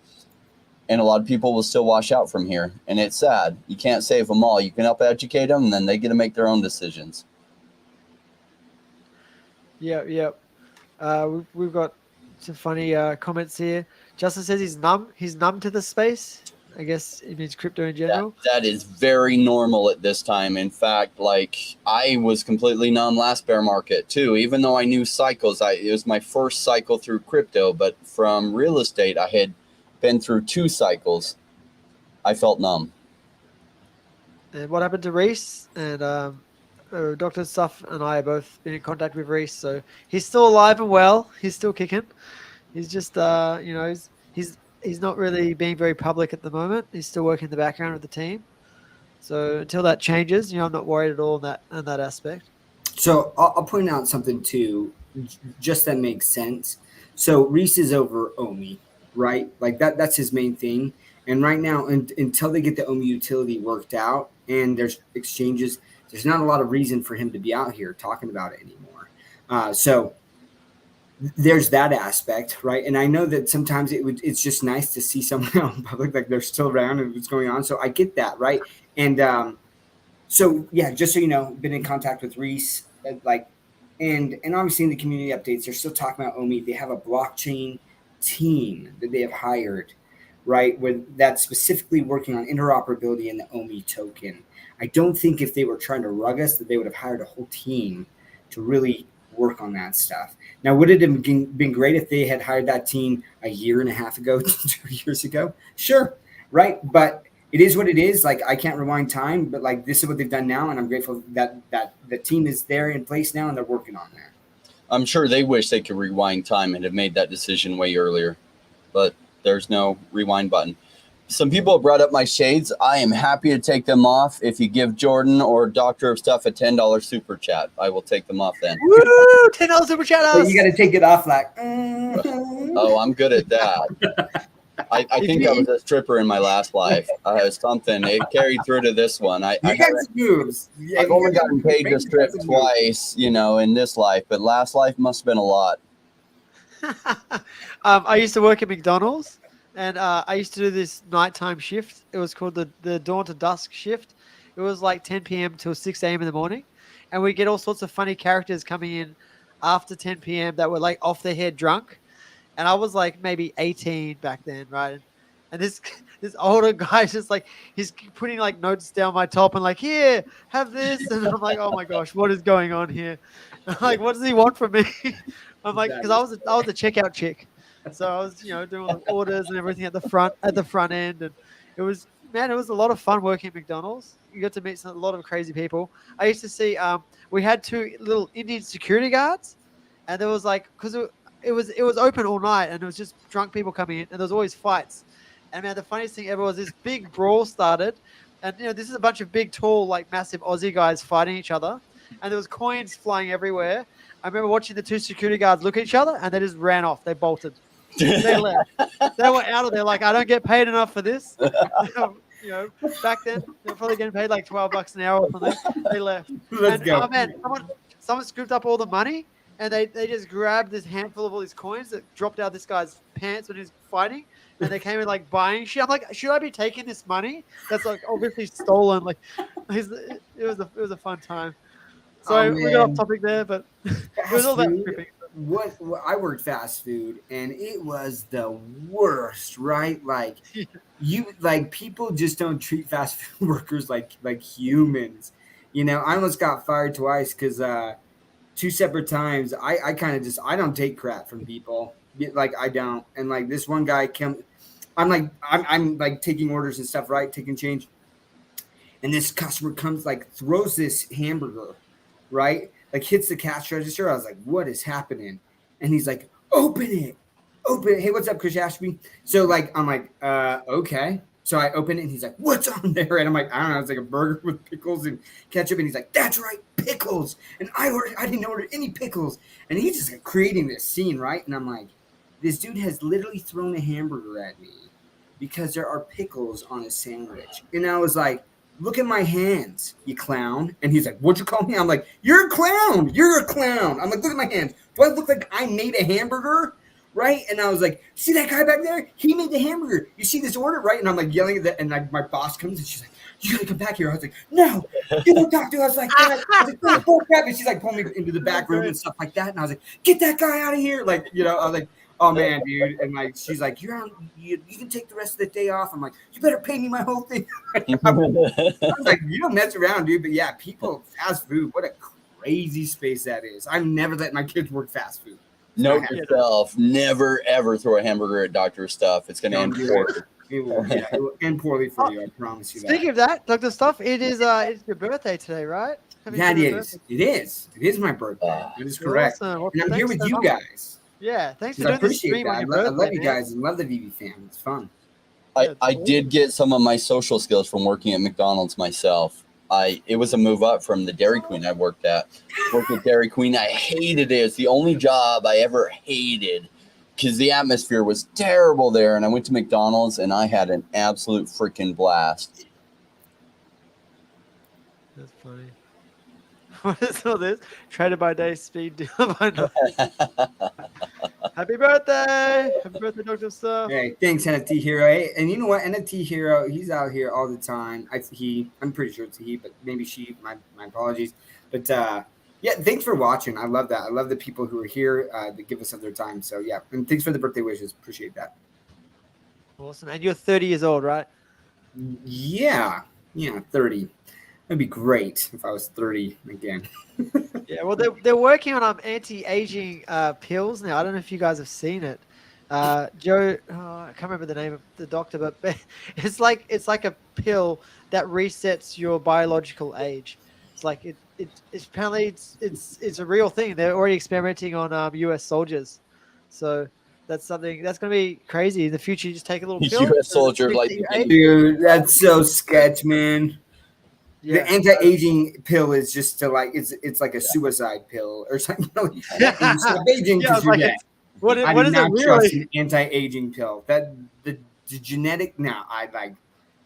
And a lot of people will still wash out from here. And it's sad. You can't save them all. You can help educate them, and then they get to make their own decisions. Yeah. We've got some funny comments here. Justin says he's numb. He's numb to the space. I guess it means crypto in general. That is very normal at this time. In fact, like I was completely numb last bear market too, even though I knew cycles. It was my first cycle through crypto, but from real estate, I had been through 2 cycles. I felt numb. And what happened to Reese? And Dr. Stuff and I have both been in contact with Reese, so he's still alive and well. He's still kicking. He's just, he's not really being very public at the moment. He's still working in the background with the team. So until that changes, I'm not worried at all in that aspect. So I'll point out something too, just that makes sense. So Reese is over Omi, right? Like that's his main thing. And right now, until they get the Omi utility worked out and there's exchanges, there's not a lot of reason for him to be out here talking about it anymore. So there's that aspect, right? And I know that sometimes it's just nice to see someone out in public, like they're still around and what's going on. So I get that, right? And so yeah, just so you know, been in contact with Reese, and obviously in the community updates, they're still talking about Omi. They have a blockchain team that they have hired, right, where that's specifically working on interoperability in the Omi token. I don't think if they were trying to rug us that they would have hired a whole team to really work on that stuff. Now, would it have been great if they had hired that team a year and a half ago, 2 years ago? Sure, right? But it is what it is. Like, I can't rewind time, but like this is what they've done now, and I'm grateful that the team is there in place now and they're working on that. I'm sure they wish they could rewind time and have made that decision way earlier, but there's no rewind button. Some people have brought up my shades. I am happy to take them off. If you give Jordan or Doctor of Stuff a $10 super chat, I will take them off then. Woo! $10 super chat. So you got to take it off like. Oh, I'm good at that. I think I was a stripper in my last life. Something it carried through to this one. I've only gotten paid to strip twice, in this life, but last life must have been a lot. I used to work at McDonald's. And I used to do this nighttime shift. It was called the dawn to dusk shift. It was like 10 p.m. till 6 a.m. in the morning. And we get all sorts of funny characters coming in after 10 p.m. that were like off their head drunk. And I was like maybe 18 back then, right? And this older guy's just like, he's putting like notes down my top and like, here, have this. And I'm like, oh my gosh, what is going on here? I'm like, what does he want from me? I'm like, because I was a checkout chick. So I was, doing all the orders and everything at the front end, and it was a lot of fun working at McDonald's. You got to meet a lot of crazy people. I used to see, we had 2 little Indian security guards, and there was like, because it was open all night, and it was just drunk people coming in, and there was always fights. And man, the funniest thing ever was this big brawl started, and this is a bunch of big, tall, like massive Aussie guys fighting each other, and there was coins flying everywhere. I remember watching the 2 security guards look at each other, and they just ran off. They bolted. They left. They were out of there like, I don't get paid enough for this. Back then they were probably getting paid like $12 an hour or something. They left. Let's go. Oh man, someone scooped up all the money, and they just grabbed this handful of all these coins that dropped out this guy's pants when he was fighting, and they came in like buying shit. I'm like, should I be taking this money that's like obviously stolen? Like, it was a fun time. So we got off topic there, but it was all about tripping. what I worked fast food and it was the worst, right? Like people just don't treat fast food workers like humans. I almost got fired twice because two separate times I kind of just I don't take crap from people. Like I don't. And like this one guy came, I'm like taking orders and stuff, right? Taking change. And this customer comes, like throws this hamburger, right? Like hits the cash register. I was like, what is happening? And he's like, open it. Open it. Hey, what's up, Chris Ashby? So like I'm like, okay. So I open it and he's like, what's on there? And I'm like, I don't know, it's like a burger with pickles and ketchup. And he's like, that's right, pickles. And I didn't order any pickles. And he's just like creating this scene, right? And I'm like, this dude has literally thrown a hamburger at me because there are pickles on his sandwich. And I was like, look at my hands, you clown. And he's like, what'd you call me? I'm like, you're a clown. You're a clown. I'm like, look at my hands. Do I look like I made a hamburger? Right? And I was like, see that guy back there? He made the hamburger. You see this order, right? And I'm like yelling at that. And like my boss comes and she's like, you gotta come back here. I was like, no, you don't talk to us like that. I was like, oh, crap. And she's like pulling me into the back room and stuff like that. And I was like, get that guy out of here. Like, I was like, oh man, dude. And like she's like, you can take the rest of the day off. I'm like, you better pay me my whole thing. I was like, you don't mess around, dude. But yeah, people, fast food, what a crazy space that is. I've never let my kids work fast food. Note yourself, never ever throw a hamburger at Dr. Stuff. It's gonna end poorly. It will end poorly for you, I promise you that. Speaking of that, Dr. Stuff, it's your birthday today, right? Yeah, it is. It is. It is my birthday. That is correct. Awesome. And I'm here with you guys. Yeah, thanks for I doing this appreciate stream that. on your I birthday, love you guys and love the VV fam. It's fun. I did get some of my social skills from working at McDonald's myself. It was a move up from the Dairy Queen I worked at. Worked at Dairy Queen. I hated it. It's the only job I ever hated because the atmosphere was terrible there. And I went to McDonald's and I had an absolute freaking blast. That's funny. What is all this? Traded by day, speed deal by night. Happy birthday! Happy birthday, Dr. Stuff. Hey, thanks, NFT Hero. Hey, and you know what? NFT Hero, he's out here all the time. I'm pretty sure it's a he, but maybe she. My apologies. But yeah, thanks for watching. I love that. I love the people who are here that give us of their time. So yeah, and thanks for the birthday wishes. Appreciate that. Awesome. And you're 30 years old, right? Yeah, 30. It'd be great if I was 30 again. Yeah, well, they're working on anti-aging pills now. I don't know if you guys have seen it. Joe, I can't remember the name of the doctor, but it's like a pill that resets your biological age. It's like it's apparently it's a real thing. They're already experimenting on U.S. soldiers, so that's something that's going to be crazy in the future. You just take a little pill. U.S. soldier, like, dude, that's so sketch, man. Yeah. The anti-aging pill is just to like it's like a suicide pill or something. Stop aging because you're dead. What I is do not it trust really? an anti-aging pill. That the genetic I like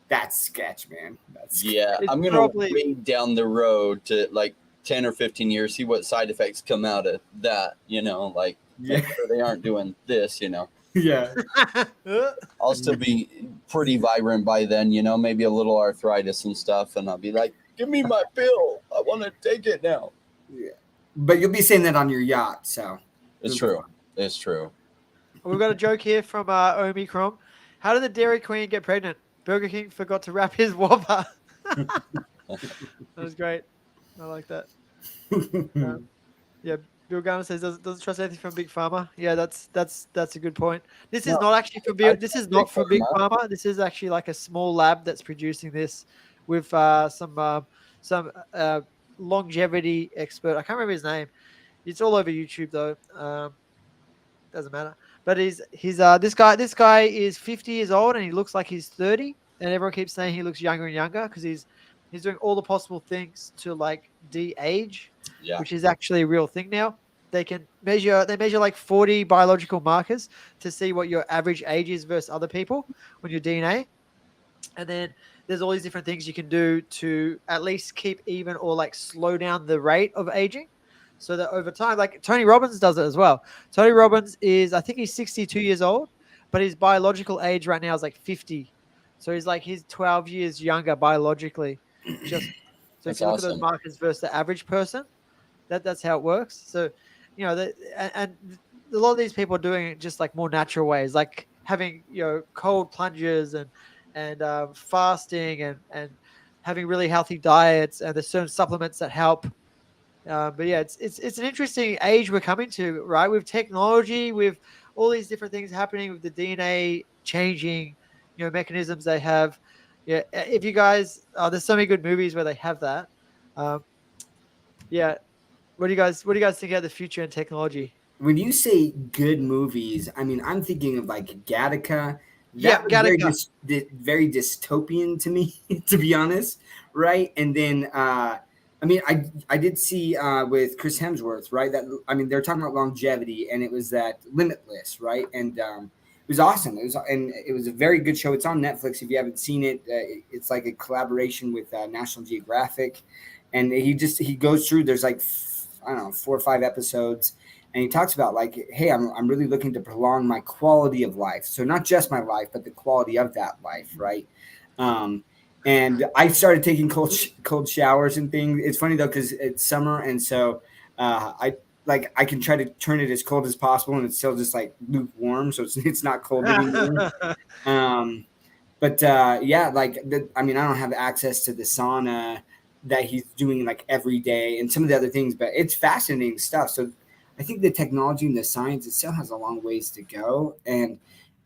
that's sketch, man. That's yeah. It's I'm gonna probably- wait down the road to like 10 or 15 years, see what side effects come out of that. Like make sure they aren't doing this. yeah. I'll still be pretty vibrant by then, maybe a little arthritis and stuff. And I'll be like, give me my pill. I want to take it now. Yeah. But you'll be saying that on your yacht. So It's true. It's true. We've got a joke here from Omicron. How did the Dairy Queen get pregnant? Burger King forgot to wrap his Whopper. That was great. I like that. Yeah. Bill Garner says doesn't trust anything from Big Pharma. Yeah, that's a good point. This is not actually from Big. This is not from Big Pharma. This is actually like a small lab that's producing this with some longevity expert. I can't remember his name. It's all over YouTube though. Doesn't matter. But this guy is 50 years old and he looks like he's 30, and everyone keeps saying he looks younger and younger because he's doing all the possible things to like de-age. Yeah. Which is actually a real thing now. They measure like 40 biological markers to see what your average age is versus other people on your DNA. And then there's all these different things you can do to at least keep even or like slow down the rate of aging. So that over time, like Tony Robbins does it as well. Tony Robbins I think he's 62 years old, but his biological age right now is like 50. So he's 12 years younger biologically. So if you look at those markers versus the average person, that's how it works. So you know, and a lot of these people are doing it just like more natural ways, like having, you know, cold plunges and fasting and having really healthy diets, and there's certain supplements that help. But yeah, it's an interesting age we're coming to, right? With technology, with all these different things happening, with the DNA changing, you know, mechanisms they have. Yeah, if you guys, there's so many good movies where they have that. Um, yeah, what do you guys think of the future and technology? When you say good movies, I mean I'm thinking of like Gattaca. That Yep, was very Gattaca. very dystopian to me, to be honest, right? And then I mean I did see with Chris Hemsworth, right? That I mean they're talking about longevity, and it was that Limitless, right? And it was awesome. It was a very good show. It's on Netflix if you haven't seen it. It's like a collaboration with National Geographic, and he goes through. There's like I don't know 4 or 5 episodes, and he talks about like, hey, I'm really looking to prolong my quality of life, so not just my life but the quality of that life, right? um, and I started taking cold showers and things. It's funny though because it's summer, and so I can try to turn it as cold as possible, and it's still just like lukewarm, so it's not cold anymore. um, but yeah, like I mean, I don't have access to the sauna that he's doing like every day and some of the other things, but it's fascinating stuff. So I think the technology and the science, it still has a long ways to go. And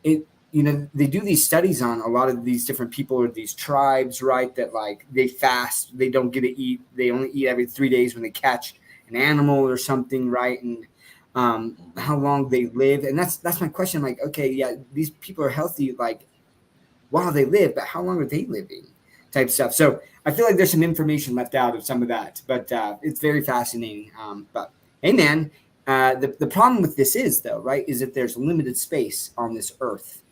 it, they do these studies on a lot of these different people or these tribes, right? That like they fast, they don't get to eat, they only eat every 3 days when they catch an animal or something, right? And how long they live. And that's my question. Like, okay, yeah, these people are healthy, like while they live, but how long are they living? Type stuff. So I feel like there's some information left out of some of that, but it's very fascinating. But hey, man, the problem with this is though, right, is that there's limited space on this earth.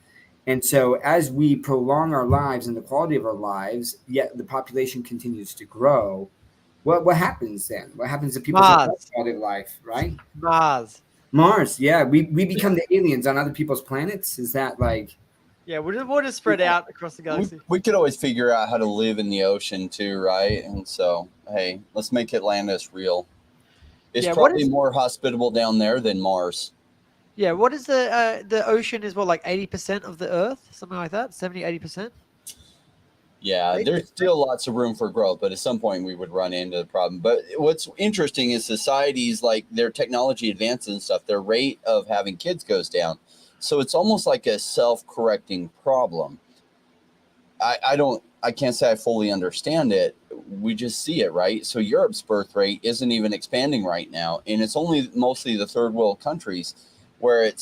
And so as we prolong our lives and the quality of our lives, yet the population continues to grow, what happens then? What happens to people's Mars. quality of life, right? Mars. Mars, yeah. We become the aliens on other people's planets. Is that like Yeah, we'll just spread out across the we, galaxy. we could always figure out how to live in the ocean too, right? And so, hey, let's make Atlantis real. It's Yeah, what probably is more hospitable down there than Mars. what is the ocean is what, like 80% of the Earth, something like that, 70-80%. Yeah, there's still lots of room for growth, but at some point we would run into the problem. But what's interesting is societies, like their technology advances and stuff, their rate of having kids goes down. So it's almost like a self-correcting problem. I can't say I fully understand it. We just see it, right? So Europe's birth rate isn't even expanding right now, and it's only mostly the third world countries where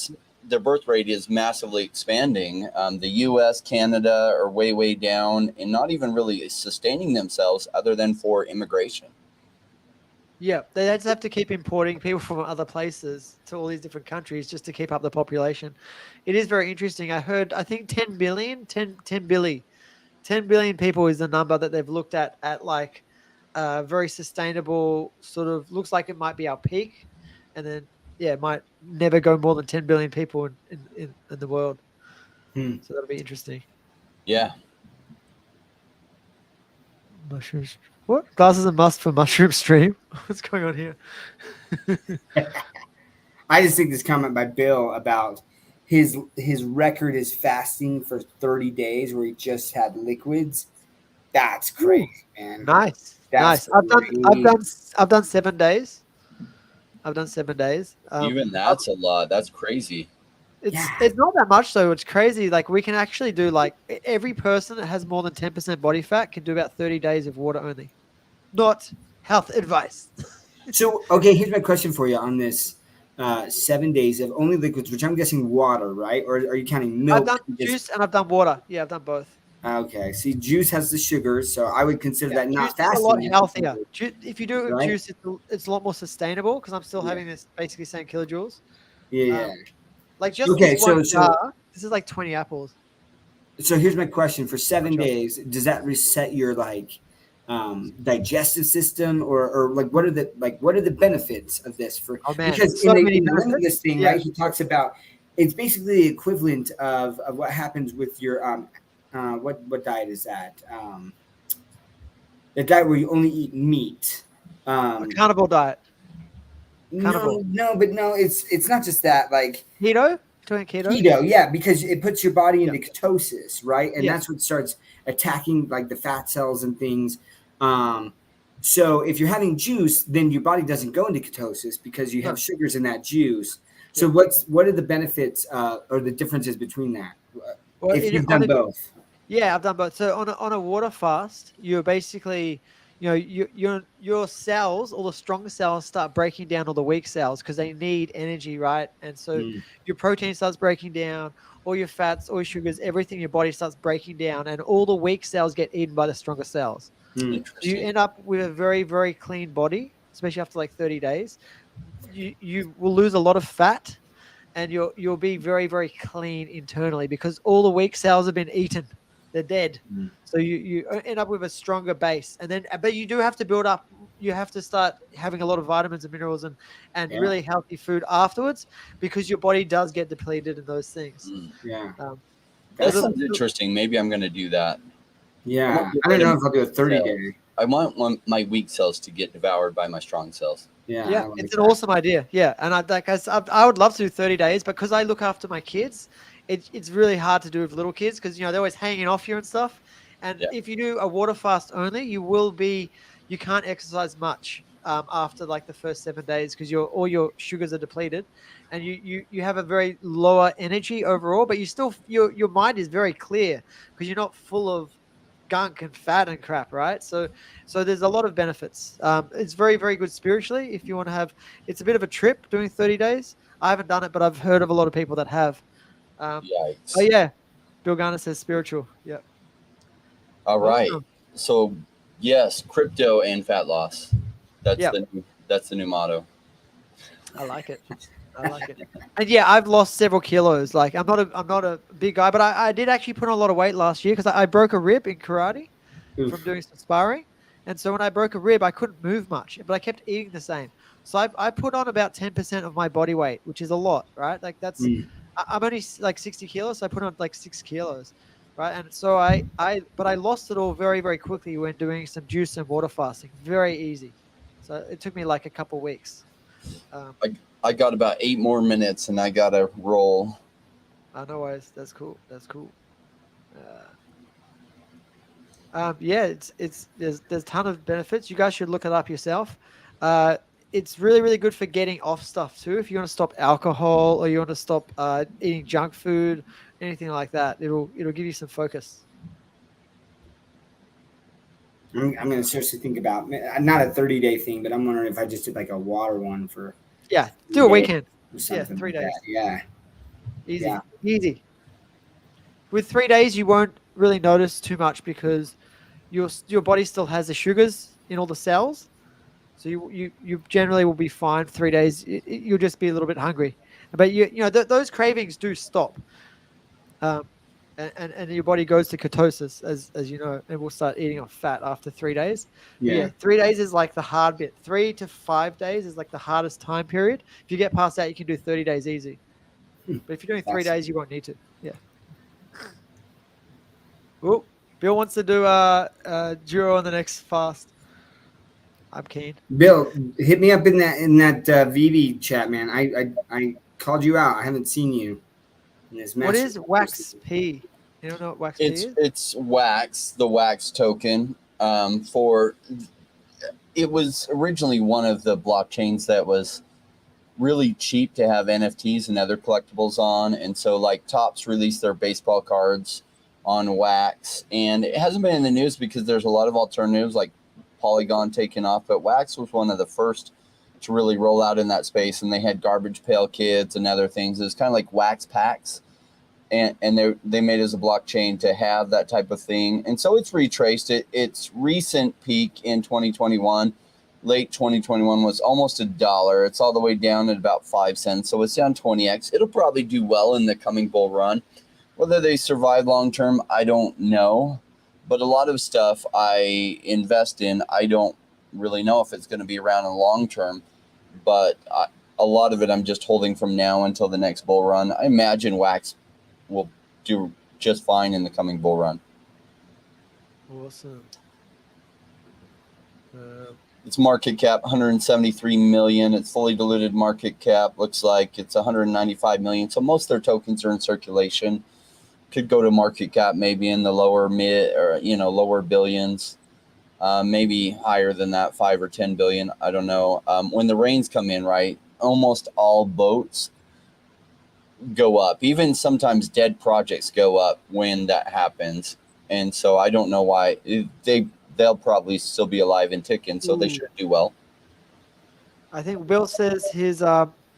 their birth rate is massively expanding. The U.S., Canada are way down, and not even really sustaining themselves other than for immigration. Yeah, they just have to keep importing people from other places to all these different countries just to keep up the population. It is very interesting. I think 10 billion, 10 billion people is the number that they've looked at like very sustainable, sort of looks like it might be our peak. And then, yeah, it might never go more than 10 billion people in the world. hmm. So that'll be interesting. Yeah. Mushrooms. What? Glasses a must for mushroom stream? What's going on here? I just think this comment by Bill about his record is fasting for 30 days where he just had liquids. That's Ooh, crazy, man. nice. That's Nice. crazy. I've done 7 days. I've done 7 days. Even that's a lot. That's crazy. It's Yeah. it's not that much though. It's crazy. Like we can actually do like every person that has more than 10% body fat can do about 30 days of water only. Not health advice. So okay, here's my question for you on this. 7 days of only liquids, which I'm guessing water, right? Or are you counting I've milk? done juice and I've done water. Yeah, I've done both. Okay. See, juice has the sugars, so I would consider Yeah, that juice not is a lot fasting, healthier. If you do it with right? juice, it's a lot more sustainable because I'm still Yeah. having this basically same kilojoules. Yeah. Um, like just Okay. this one So jar, this is like 20 apples. so here's my question: for seven Gotcha. days, does that reset your like digestive system, or like what are the benefits of this for? Oh man, Because so many in the benefits. limitless thing, Yeah. right? He talks about it's basically the equivalent of what happens with your what diet is that? The diet where you only eat meat. A carnivore diet. Carnivore. No, it's not just that. Like Keto? Doing keto? keto, yeah, because it puts your body into Yeah. ketosis, right? And Yeah. that's what starts attacking like the fat cells and things. So if you're having juice, then your body doesn't go into ketosis because you No. have sugars in that juice. So Yeah. what are the benefits or the differences between that? Well, If you've done both. Yeah, I've done both. So on a water fast, you're basically, your cells, all the strong cells start breaking down all the weak cells because they need energy, right? And so Mm, your protein starts breaking down, all your fats, all your sugars, everything in your body starts breaking down, and all the weak cells get eaten by the stronger cells. mm, So you Interesting. end up with a very, very clean body, especially after like 30 days. You will lose a lot of fat, and you'll be very, very clean internally because all the weak cells have been eaten. They're dead. mm. So you end up with a stronger base. And then but you do have to build up, you have to start having a lot of vitamins and minerals and Yeah, really healthy food afterwards because your body does get depleted in those things. Mm. yeah. That So That's sounds interesting. Maybe I'm going to do that. I want yeah. to get I don't rid of know my if I'll do a weak 30 cells. day. I want my weak cells to get devoured by my strong cells. Yeah, yeah, I like it's an that. awesome idea. Yeah, and I would love to do 30 days, but because I look after my kids, it's really hard to do with little kids because they're always hanging off you and stuff. And Yeah. if you do a water fast only, you can't exercise much after like the first 7 days because all your sugars are depleted, and you have a very lower energy overall, but you still your mind is very clear because you're not full of gunk and fat and crap, right? So there's a lot of benefits. It's very, very good spiritually if you want to have. It's a bit of a trip doing 30 days. I haven't done it, but I've heard of a lot of people that have. Oh Yikes. yeah, Bill Garner says spiritual. Yeah, All right. awesome. So yes, crypto and fat loss. Yeah, That's the new motto. I like it. I like it. And yeah, I've lost several kilos. Like I'm not a big guy, but I did actually put on a lot of weight last year because I broke a rib in karate from Oof. doing some sparring. And so when I broke a rib, I couldn't move much, but I kept eating the same. So I put on about 10% of my body weight, which is a lot, right? Like Mm. I'm only like 60 kilos. So I put on like 6 kilos, right? And so but I lost it all very, very quickly when doing some juice and water fasting. Very easy. So it took me like a couple weeks. I got about 8 more minutes and I got to roll. No worries. That's cool. That's cool. Yeah, there's a ton of benefits. You guys should look it up yourself. Uh, it's really, really good for getting off stuff too. If you want to stop alcohol or you want to stop eating junk food, anything like that, it'll give you some focus. I'm going to seriously think about not a 30-day thing, but I'm wondering if I just did like a water one for Yeah, 3 do a days weekend. or Yeah, something three like that. days. Yeah. Easy, Yeah. easy. With 3 days, you won't really notice too much because your body still has the sugars in all the cells. So you generally will be fine 3 days. You'll just be a little bit hungry, but those cravings do stop, um, and your body goes to ketosis as you know, and will start eating off fat after 3 days. But Yeah. yeah, 3 days is like the hard bit. 3 to 5 days is like the hardest time period. If you get past that, you can do 30 days easy. But if you're doing 3 days, you won't need to. Yeah. Oh, Bill wants to do Duro on the next fast. I'm keen. Bill, hit me up in that VV chat, man. I called you out. I haven't seen you in this What message. is Wax P? You don't know what Wax P is? It's Wax, the Wax token. It was originally one of the blockchains that was really cheap to have NFTs and other collectibles on. And so like Topps released their baseball cards on Wax, and it hasn't been in the news because there's a lot of alternatives like Polygon taking off, but Wax was one of the first to really roll out in that space. And they had Garbage Pail Kids and other things. It's kind of like Wax packs. And they made it as a blockchain to have that type of thing. And so it's retraced it. Its recent peak in 2021, late 2021, was almost $1. It's all the way down at about 5 cents. So it's down 20x. It'll probably do well in the coming bull run. Whether they survive long term, I don't know. But a lot of stuff I invest in, I don't really know if it's going to be around in the long term. But a lot of it I'm just holding from now until the next bull run. I imagine Wax will do just fine in the coming bull run. Awesome. Its market cap 173 million. Its fully diluted market cap looks like it's 195 million. So most of their tokens are in circulation. Could go to market cap maybe in the lower mid or lower billions, maybe higher than that, 5 or 10 billion. I don't know. When the rains come in, right, almost all boats go up. Even sometimes dead projects go up when that happens. And so I don't know why they'll probably still be alive and ticking, so they should do well. I think Will says his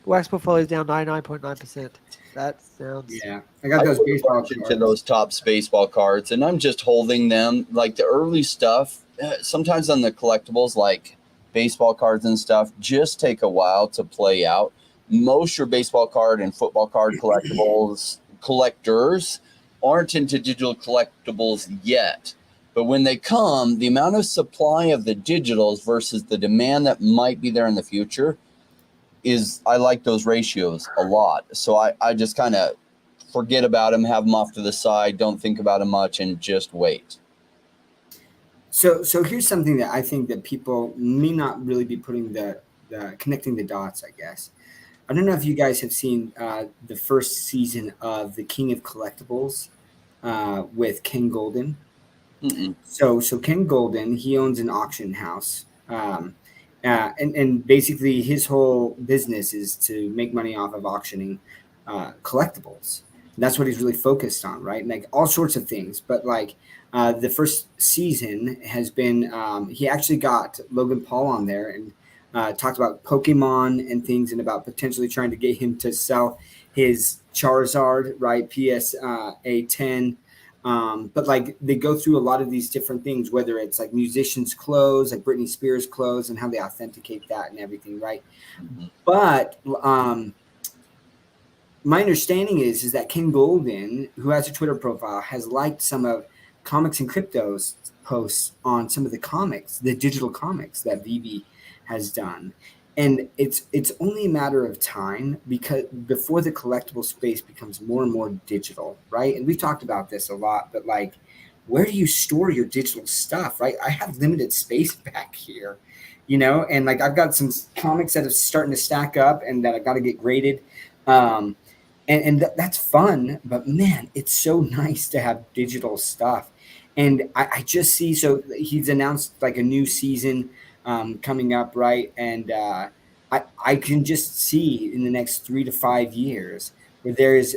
wax portfolio is down 99.9%. That sounds... Yeah, I got those baseball cards. Into those top baseball cards, and I'm just holding them. Like the early stuff, sometimes on the collectibles, like baseball cards and stuff, just take a while to play out. Most your baseball card and football card collectors aren't into digital collectibles yet. But when they come, the amount of supply of the digitals versus the demand that might be there in the future I like those ratios a lot. So I just kind of forget about them, have them off to the side, don't think about them much, and just wait. So here's something that I think that people may not really be putting the connecting the dots, I guess. I don't know if you guys have seen the first season of The King of Collectibles with Ken Golden. Mm-mm. So Ken Golden, he owns an auction house, and basically his whole business is to make money off of auctioning collectibles. And that's what he's really focused on, right? Like all sorts of things. But like the first season has been, he actually got Logan Paul on there and talked about Pokemon and things, and about potentially trying to get him to sell his Charizard, right? PSA 10. But like they go through a lot of these different things, whether it's like musicians' clothes, like Britney Spears' clothes, and how they authenticate that and everything, right? Mm-hmm. But my understanding is that Ken Golden, who has a Twitter profile, has liked some of Comics and Crypto's posts on some of the comics, the digital comics that Vivi has done. And it's only a matter of time because before the collectible space becomes more and more digital, right? And we've talked about this a lot, but like, where do you store your digital stuff, right? I have limited space back here, and like I've got some comics that are starting to stack up and that I got to get graded. And that's fun, but man, it's so nice to have digital stuff. And I just see, so he's announced like a new season coming up, right? And I can just see in the next 3 to 5 years where there is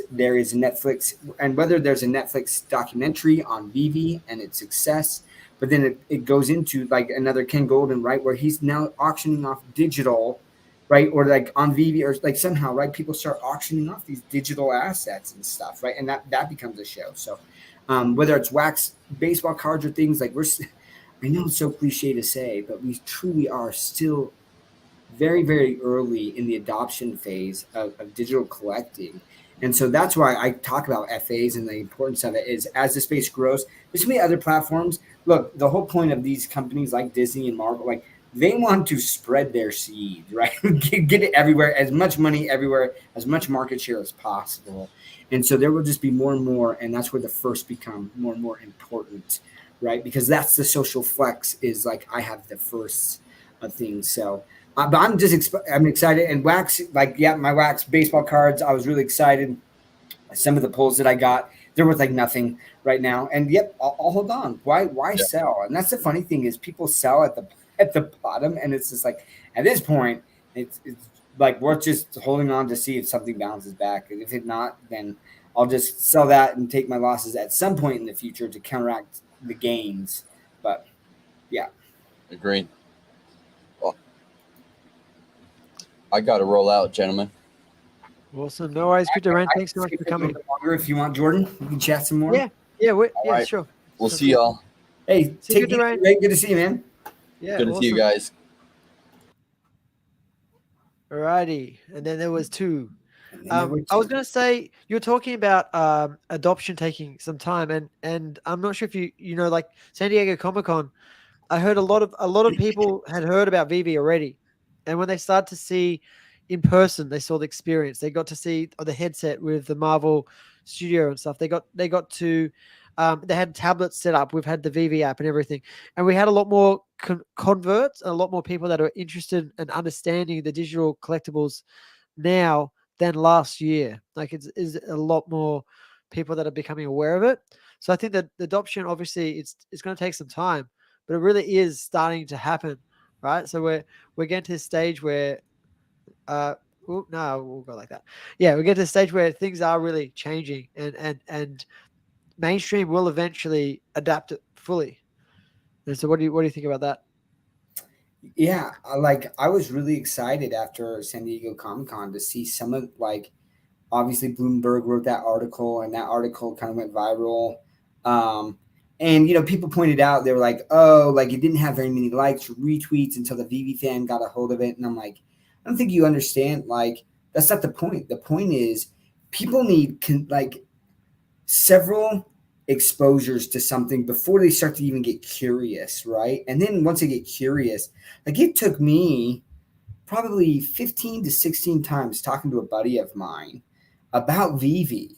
Netflix, and whether there's a Netflix documentary on Vivi and its success, but then it goes into like another Ken Golden, right, where he's now auctioning off digital, right, or like on Vivi, or like somehow, right, people start auctioning off these digital assets and stuff, right, and that becomes a show. So whether it's wax baseball cards or things like I know it's so cliche to say, but we truly are still very, very early in the adoption phase of digital collecting. And so that's why I talk about FAs and the importance of it is as the space grows, there's going to be other platforms. Look, the whole point of these companies like Disney and Marvel, like they want to spread their seed, right? Get it everywhere, as much money everywhere, as much market share as possible. And so there will just be more and more, and that's where the first become more and more important, right? Because that's the social flex is like I have the first of things. So, but I'm excited. And wax, like my wax baseball cards, I was really excited. Some of the pulls that I got, they're worth like nothing right now. And yep, I'll hold on. Why sell? And that's the funny thing is people sell at the bottom, and it's just like at this point, it's like worth just holding on to see if something bounces back. And if it not, then I'll just sell that and take my losses at some point in the future to counteract the gains. But yeah, agreed. Well, I got to roll out, gentlemen. Awesome. No worries. Good to rant. Thanks so much for coming. Longer if you want, Jordan. We can chat some more. Yeah, right. Sure. We'll see y'all. Hey, take it easy. Good to see you, man. Yeah, good to see you guys. Alrighty, and then there was two. I was going to say you're talking about adoption taking some time, and I'm not sure if you know, like San Diego Comic-Con. I heard a lot of people had heard about Vivi already, and when they started to see in person, they saw the experience. They got to see the headset with the Marvel Studio and stuff. They got to They had tablets set up. We've had the VV app and everything, and we had a lot more converts, a lot more people that are interested in understanding the digital collectibles now than last year. Like is a lot more people that are becoming aware of it. So I think that the adoption, obviously, it's going to take some time, but it really is starting to happen, right? So we're getting to this stage where, no, we'll go like that. Yeah, we get to the stage where things are really changing, and mainstream will eventually adapt it fully. And so, what do you think about that? Yeah, I was really excited after San Diego Comic Con to see some of like obviously Bloomberg wrote that article, and that article kind of went viral. And people pointed out, they were like, oh, like it didn't have very many likes or retweets until the VV fan got a hold of it. And I'm like, I don't think you understand. Like, that's not the point. The point is people need like several exposures to something before they start to even get curious, right? And then once they get curious, like it took me probably 15 to 16 times talking to a buddy of mine about VV.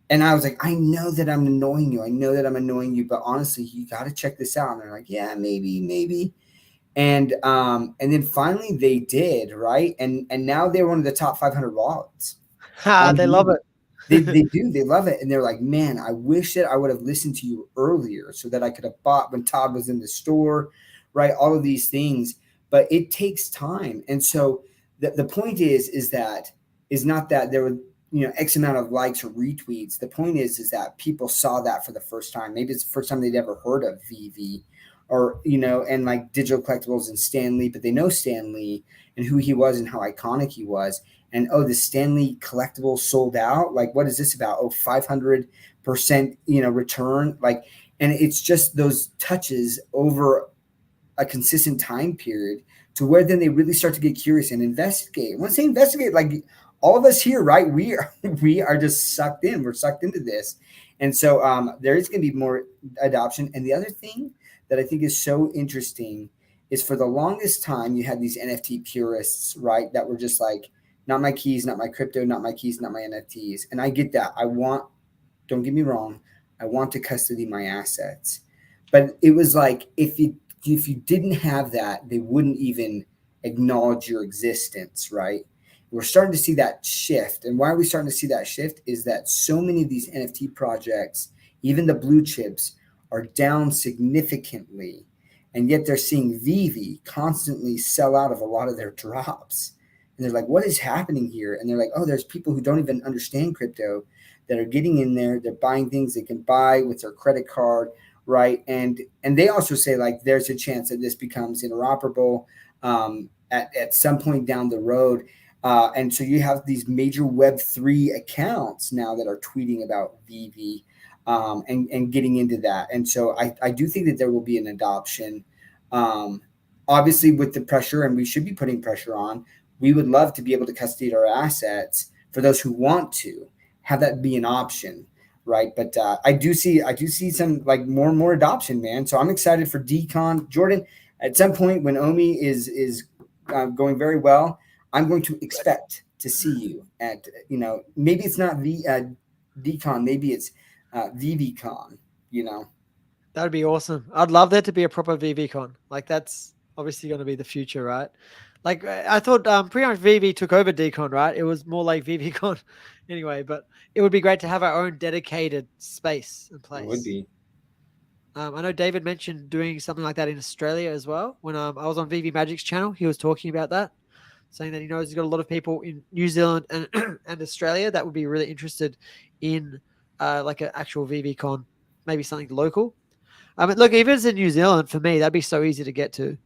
And I was like, I know that I'm annoying you. I know that I'm annoying you, but honestly, you got to check this out. And they're like, yeah, maybe. And then finally they did, right? And now they're one of the top 500 wallets. They love it. They do. They love it. And they're like, man, I wish that I would have listened to you earlier so that I could have bought when Todd was in the store, right? All of these things. But it takes time. And so the point is not that there were, X amount of likes or retweets. The point is that people saw that for the first time. Maybe it's the first time they'd ever heard of VV or, and like digital collectibles and Stan Lee, but they know Stan Lee and who he was and how iconic he was. And, oh, the Stan Lee collectible sold out. Like, what is this about? Oh, 500%, return. Like, and it's just those touches over a consistent time period to where then they really start to get curious and investigate. Once they investigate, like all of us here, right? We are just sucked in. We're sucked into this. And so there is going to be more adoption. And the other thing that I think is so interesting is for the longest time, you had these NFT purists, right? That were just like, not my keys, not my crypto, not my keys, not my NFTs. And I get that. Don't get me wrong, I want to custody my assets. But it was like, if you didn't have that, they wouldn't even acknowledge your existence, right? We're starting to see that shift. And why are we starting to see that shift is that so many of these NFT projects, even the blue chips, are down significantly. And yet they're seeing VV constantly sell out of a lot of their drops. And they're like, what is happening here? And they're like, oh, there's people who don't even understand crypto that are getting in there. They're buying things they can buy with their credit card, right? And they also say, like, there's a chance that this becomes interoperable at some point down the road. And so you have these major Web3 accounts now that are tweeting about VV and getting into that. And so I do think that there will be an adoption, obviously with the pressure, and we should be putting pressure on. We would love to be able to custody our assets for those who want to have that be an option, right? But I do see some like more and more adoption, man. So I'm excited for Decon. Jordan, at some point when Omi is going very well, I'm going to expect to see you at, maybe it's not Decon, maybe it's VVCon, That would be awesome. I'd love that to be a proper VVCon. Like that's obviously going to be the future, right? Like I thought pretty much VV took over Decon, right? It was more like VVCon anyway, but it would be great to have our own dedicated space and place. It would be. I know David mentioned doing something like that in Australia as well. When I was on VV Magic's channel, he was talking about that, saying that he knows he's got a lot of people in New Zealand and, and Australia that would be really interested in like an actual VVCon, maybe something local. Look, if it's in New Zealand, for me, that'd be so easy to get to.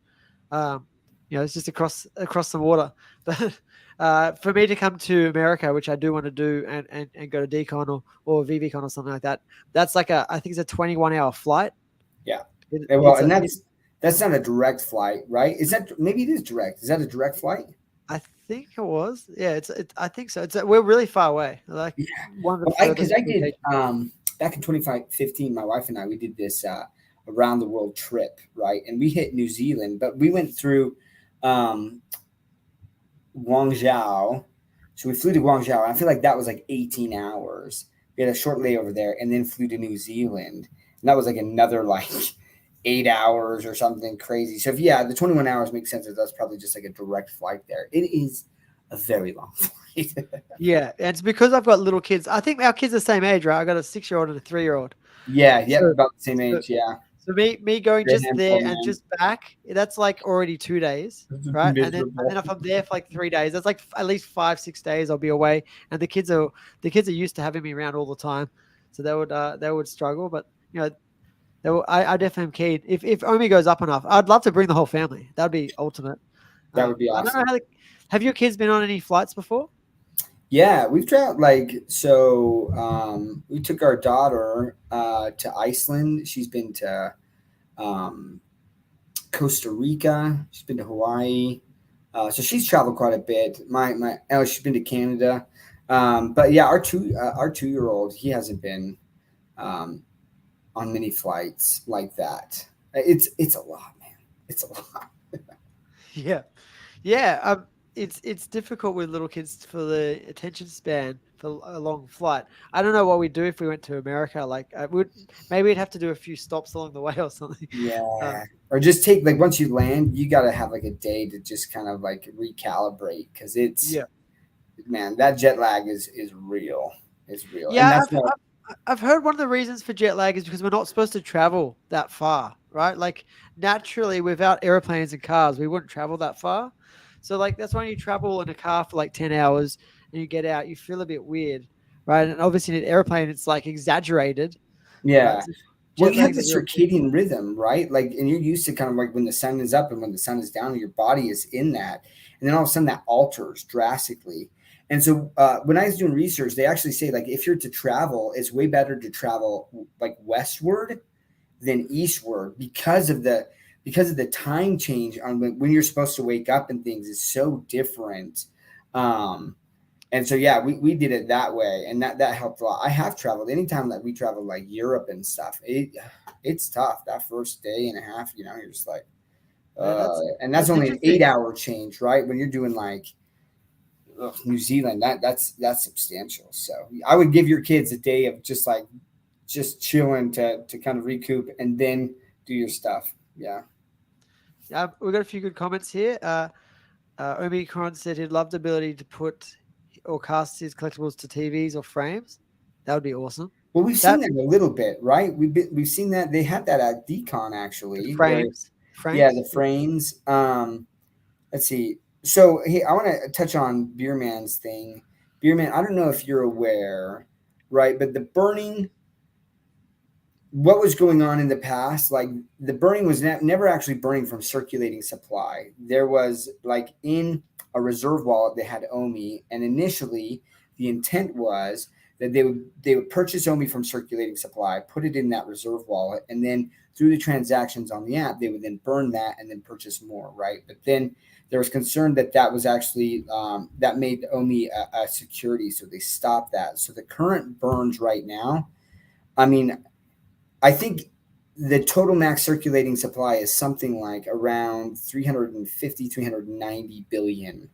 It's just across the water. But for me to come to America, which I do want to do, and go to Decon or VVCon or something like that, that's like I think it's a 21-hour flight. Yeah. That's not a direct flight, right? Maybe it is direct? Is that a direct flight? I think it was. Yeah, I think so. We're really far away. Like one of the because I did back in 2015, my wife and I, we did this around the world trip, right? And we hit New Zealand, but we went through Guangzhou. So we flew to Guangzhou. I feel like that was like 18 hours. We had a short layover there, and then flew to New Zealand, and that was like another like 8 hours or something crazy. So if the 21 hours makes sense. That's probably just like a direct flight there. It is a very long flight. Yeah, and it's because I've got little kids. I think our kids are the same age, right? I got a 6-year-old and a 3-year-old. Yeah, So, about the same so age. Yeah. So me going Great just handful, there and man. just back, that's like already 2 days, right? And then if I'm there for like 3 days, that's like at least 5-6 days I'll be away. And the kids are used to having me around all the time, so they would struggle. But I definitely am keen. If Omi goes up enough, I'd love to bring the whole family. That'd be ultimate. That would be I don't awesome. know have your kids been on any flights before? Yeah, we've traveled we took our daughter to Iceland. She's been to um, Costa Rica. She's been to Hawaii. So she's traveled quite a bit. She's been to Canada. But yeah, our 2-year-old, he hasn't been um, on many flights like that. It's a lot, man. It's a lot. Yeah. Yeah, it's difficult with little kids for the attention span for a long flight. I don't know what we'd do if we went to America. Like, maybe we'd have to do a few stops along the way or something. Yeah. Or just take like once you land, you got to have like a day to just kind of like recalibrate because Yeah, man, that jet lag is real. It's real, and yeah. that's what. I've heard one of the reasons for jet lag is because we're not supposed to travel that far, right? Like naturally, without airplanes and cars, we wouldn't travel that far. So like that's when you travel in a car for like 10 hours and you get out, you feel a bit weird, right? And obviously in an airplane, it's like exaggerated, right? Yeah. So Well, jet you have lag's the a real thing. circadian rhythm, right? Like, and you're used to kind of like when the sun is up and when the sun is down, and your body is in that, and then all of a sudden that alters drastically. And so, when I was doing research, they actually say like if you're to travel, it's way better to travel like westward than eastward because of the time change on when you're supposed to wake up and things is so different. Um, and so yeah, we did it that way, and that helped a lot. I have traveled anytime that we travel like Europe and stuff. It's tough that first day and a half. You're just like, Man, and that's that's only an interesting. 8-hour change, right? When you're doing like New Zealand, that's substantial. So I would give your kids a day of just chilling to kind of recoup and then do your stuff. Yeah. We've got a few good comments here. Omicron said he'd love the ability to put or cast his collectibles to TVs or frames. That would be awesome. Well, we've seen That that a little bit, right? We've seen that they had that at Decon actually, where frames, yeah, frames. the frames. Let's see. So hey, I want to touch on Beerman's thing. Beerman, I don't know if you're aware, right? But the burning, what was going on in the past, like the burning was never actually burning from circulating supply. There was like in a reserve wallet they had OMI, and initially the intent was that they would purchase OMI from circulating supply, put it in that reserve wallet, and then through the transactions on the app they would then burn that and then purchase more, right? But then there was concern that was actually that made OMI a security, so they stopped that. So the current burns right now, I mean, I think the total max circulating supply is something like around 350, 390 billion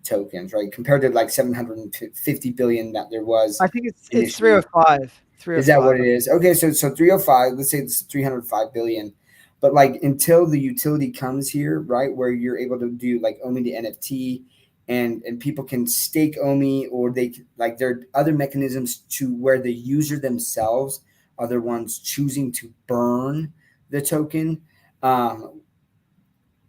tokens, right? Compared to like 750 billion that there was I think it's initially. 305. Is that 305. what it is? Okay, so 305, let's say it's 305 billion. But like until the utility comes here, right, where you're able to do like OMI to NFT and people can stake OMI, or they like there are other mechanisms to where the user themselves are the ones choosing to burn the token.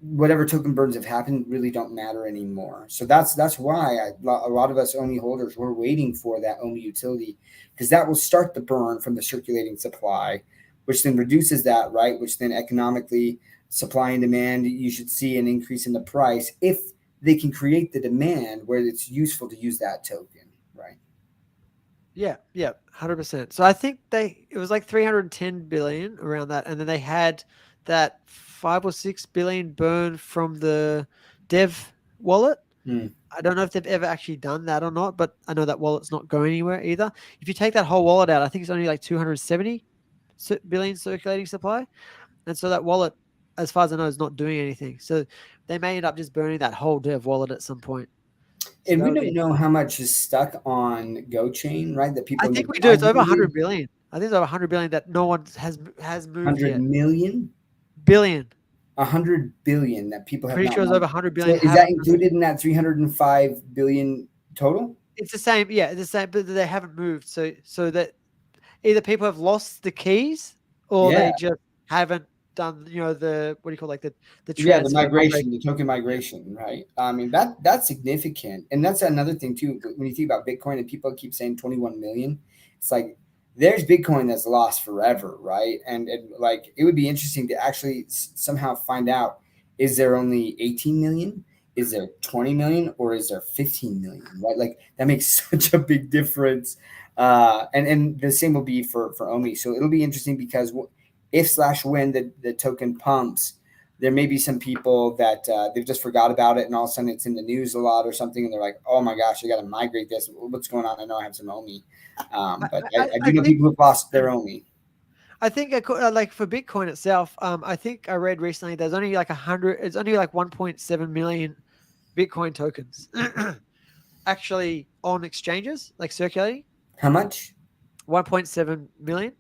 Whatever token burns have happened really don't matter anymore. So that's why a lot of us OMI holders were waiting for that OMI utility, because that will start the burn from the circulating supply, which then reduces that, right? Which then economically, supply and demand, you should see an increase in the price if they can create the demand where it's useful to use that token, right? Yeah, 100%. So I think it was like 310 billion around that, and then they had that 5 or 6 billion burn from the dev wallet. I don't know if they've ever actually done that or not, but I know that wallet's not going anywhere either. If you take that whole wallet out, I think it's only like 270 billion circulating supply, and so that wallet, as far as I know, is not doing anything. So they may end up just burning that whole dev wallet at some point. And that we would don't be. know how much is stuck on GoChain, right? That people I have think never we do. It's over migrated. 100 billion. I think it's over 100 billion that no one has moved 100 yet. million, Billion. 100 billion that people have Pretty not sure it's over migrated. 100 So billion is that haven't moved. included in that 305 billion total? It's the same. Yeah, it's the same, but they haven't moved. So that either people have lost the keys or Yeah. they just haven't done, the what do you call, like the Yeah, the transfer migration, the token Yeah. migration, right? I mean, that's significant. And that's another thing too. When you think about Bitcoin and people keep saying 21 million, it's like there's Bitcoin that's lost forever, right? And like it would be interesting to actually somehow find out, is there only 18 million? Is there 20 million or is there 15 million, right? Like that makes such a big difference. And the same will be for Omi. So it'll be interesting because if/when the token pumps, there may be some people that they've just forgot about it, and all of a sudden it's in the news a lot or something, and they're like, "Oh my gosh, I got to migrate this. What's going on? I know I have some Omi, but I I do know think people who've lost their Omi." I think like for Bitcoin itself, I think I read recently there's only like 100. It's only like 1.7 million Bitcoin tokens actually on exchanges, like circulating. How much? 1.7 million.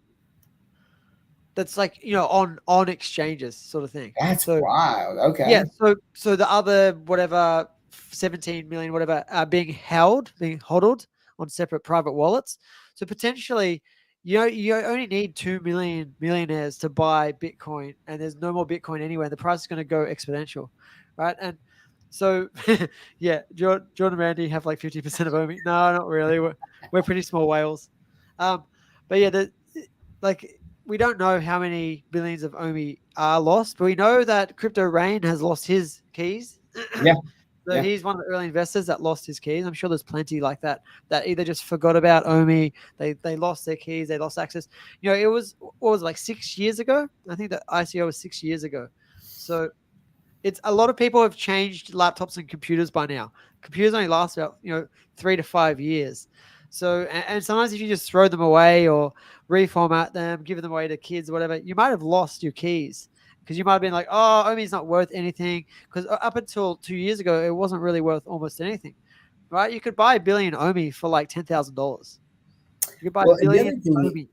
That's like on exchanges, sort of thing. That's So wild. yeah, Okay. so the other whatever 17 million whatever are being hodled on separate private wallets. So potentially, you only need 2 million millionaires to buy Bitcoin, and there's no more Bitcoin anywhere. The price is going to go exponential, right? And so yeah, John and Randy have like 50% of Omi. No, not really. We're pretty small whales. But yeah, like we don't know how many billions of Omi are lost, but we know that Crypto Rain has lost his keys. Yeah. So Yeah. he's one of the early investors that lost his keys. I'm sure there's plenty like that either just forgot about Omi, they lost their keys, they lost access. It was what was it, like 6 years ago? I think the ICO was 6 years ago. So it's a lot of people have changed laptops and computers by now. Computers only last about 3 to 5 years. So and sometimes if you just throw them away or reformat them, give them away to kids or whatever, you might have lost your keys because you might have been like, oh, Omi's not worth anything. Because up until 2 years ago, it wasn't really worth almost anything, right? You could buy a billion Omi for like $10,000. You could buy a Well, and the billion other thing, Omi.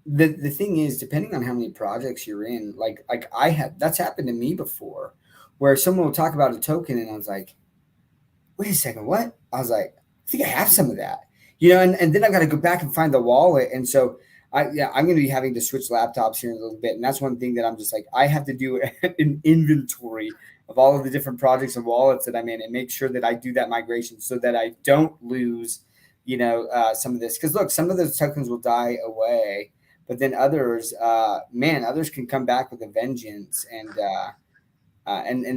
the thing is, depending on how many projects you're in, like I had, that's happened to me before, where someone will talk about a token, and I was like, wait a second, what? I was like, I think I have some of that, and then I've got to go back and find the wallet. And so I'm going to be having to switch laptops here in a little bit. And that's one thing that I'm just like, I have to do an inventory of all of the different projects and wallets that I'm in and make sure that I do that migration so that I don't lose, some of this. Cause look, some of those tokens will die away, but then others, others can come back with a vengeance, and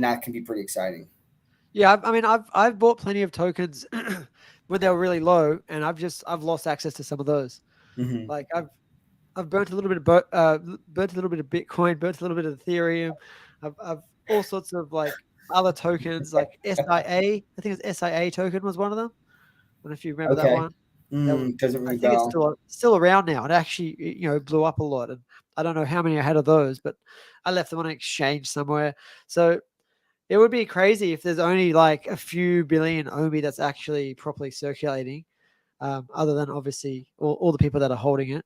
that can be pretty exciting. Yeah, I mean, I've bought plenty of tokens when they were really low, and I've lost access to some of those. Mm-hmm. Like I've burnt a little bit of burnt a little bit of Bitcoin, burnt a little bit of Ethereum. I've all sorts of like other tokens, like SIA. I think it's SIA token was one of them. I don't know if you remember that Okay. one. That Doesn't ring I a think it's bell. still around now. It actually blew up a lot, and I don't know how many I had of those, but I left them on an exchange somewhere. So it would be crazy if there's only like a few billion Omi that's actually properly circulating, other than obviously all the people that are holding it.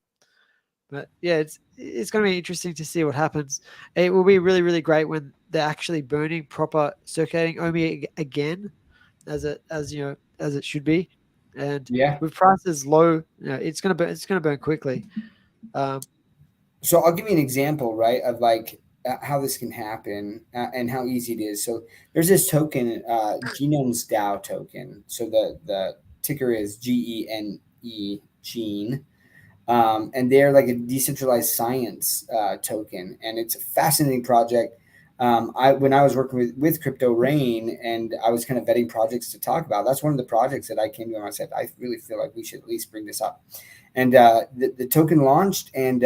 But yeah, it's going to be interesting to see what happens. It will be really, really great when they're actually burning proper circulating Omi again, as it should be. And Yeah. with prices low, it's gonna burn quickly. So I'll give you an example, right, of like how this can happen and how easy it is. So there's this token, Genome's DAO token. So the ticker is GENE, Gene. And they're like a decentralized science token, and it's a fascinating project. When I was working with Crypto Rain, and I was kind of vetting projects to talk about, that's one of the projects that I came to and I said, I really feel like we should at least bring this up. And the token launched, and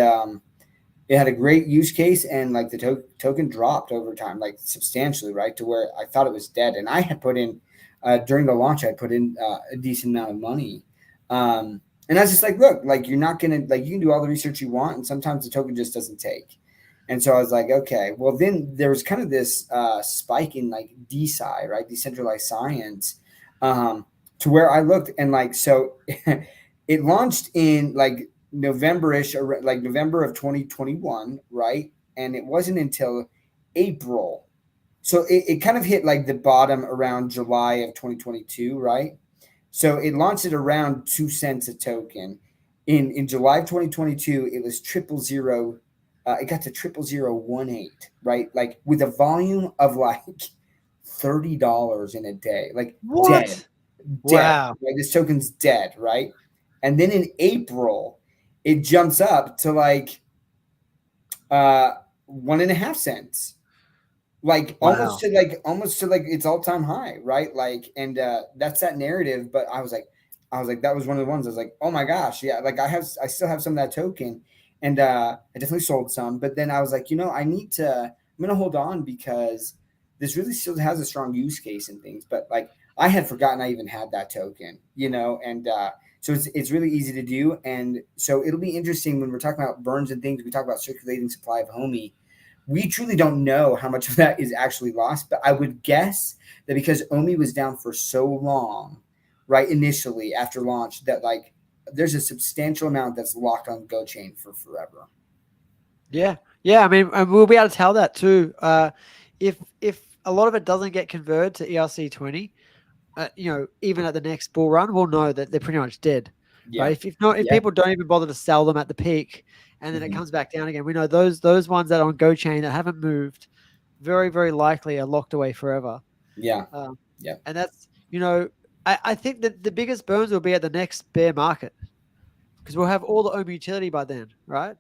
it had a great use case, and like the token dropped over time, like substantially, right, to where I thought it was dead. And I had put in during the launch, I put in a decent amount of money. And I was just like, look, like you're not gonna, like, you can do all the research you want, and sometimes the token just doesn't take. And so I was like, okay, well then there was kind of this spike in like DeSci, right, decentralized science, to where I looked and like, so it launched in like November-ish, like November of 2021, right? And it wasn't until April. So it kind of hit like the bottom around July of 2022, right? So it launched at around 2 cents a token. In July of 2022, it was triple zero. It got to 0.0018, right? Like with a volume of like $30 in a day, like dead, What? dead. Wow. Right? This token's dead, right? And then in April, it jumps up to like 1.5 cents, like Wow. almost to like its all-time high, right? Like, and that's that narrative. But I was like, that was one of the ones I was like, oh my gosh, yeah, like I still have some of that token, and I definitely sold some. But then I was like, I'm gonna hold on because this really still has a strong use case and things. But like I had forgotten I even had that token, and so it's really easy to do. And so it'll be interesting when we're talking about burns and things. We talk about circulating supply of homie. We truly don't know how much of that is actually lost, but I would guess that because Omi was down for so long, right, initially after launch, that like there's a substantial amount that's locked on GoChain for forever. Yeah. Yeah. I mean, and we'll be able to tell that too. If a lot of it doesn't get converted to ERC20, even at the next bull run, we'll know that they're pretty much dead, Yeah. right? If Yeah. people don't even bother to sell them at the peak, and then it comes back down again, we know those ones that are on GoChain that haven't moved, very very likely are locked away forever. Yeah. Um, Yeah. and that's I think that the biggest burns will be at the next bear market because we'll have all the own utility by then, right?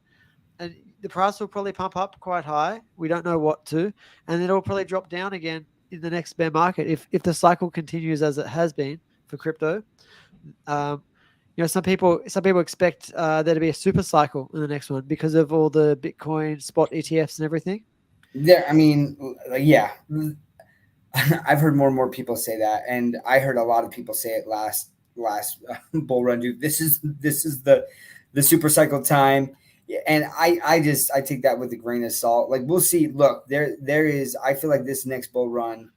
And the price will probably pump up quite high. We don't know what to, and then it'll probably drop down again in the next bear market if the cycle continues as it has been for crypto. Um, some people expect there to be a super cycle in the next one because of all the Bitcoin spot ETFs and everything. There, I mean, yeah. I've heard more and more people say that, and I heard a lot of people say it last bull run. Dude, this is the super cycle time, and I take that with a grain of salt. Like we'll see. Look, there is. I feel like this next bull run.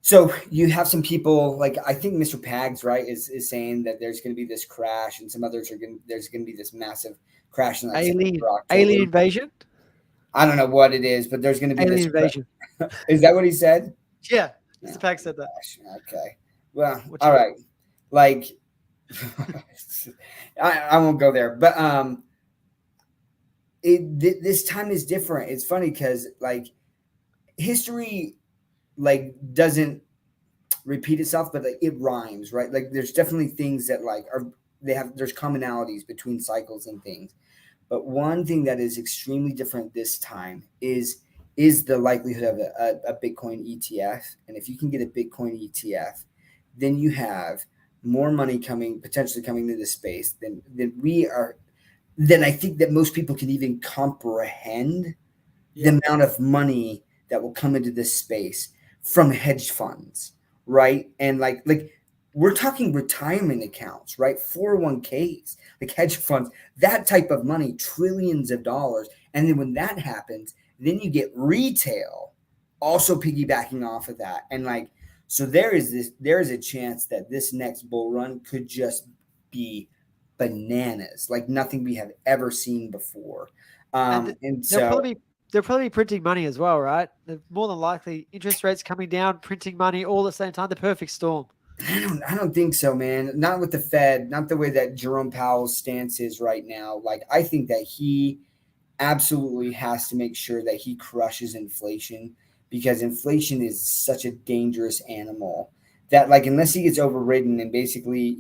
So you have some people like I think Mr. Pags, right, is saying that there's going to be this crash, and some others there's going to be this massive crash in like September, Alien October. invasion. I don't know what it is, but there's going to be Alien this. invasion. Is that what he said? Yeah, Oh, Mr. Pack said that. gosh. Okay. Well, What all you right. Like, I won't go there, but this time is different. It's funny because like history like doesn't repeat itself, but like it rhymes, right? Like there's definitely things that like there's commonalities between cycles and things. But one thing that is extremely different this time is the likelihood of a Bitcoin ETF. And if you can get a Bitcoin ETF, then you have more money potentially coming into this space than I think that most people can even comprehend the amount of money that will come into this space from hedge funds, right? And like we're talking retirement accounts, right? 401ks, like hedge funds, that type of money, trillions of dollars. And then when that happens, then you get retail also piggybacking off of that. And like, so there is a chance that this next bull run could just be bananas, like nothing we have ever seen before. And so they'll probably be printing money as well, right? They're more than likely interest rates coming down, printing money all at the same time. The perfect storm. I don't think so, man. Not with the Fed, not the way that Jerome Powell's stance is right now. Like, I think that he absolutely has to make sure that he crushes inflation because inflation is such a dangerous animal that, like, unless he gets overridden and basically,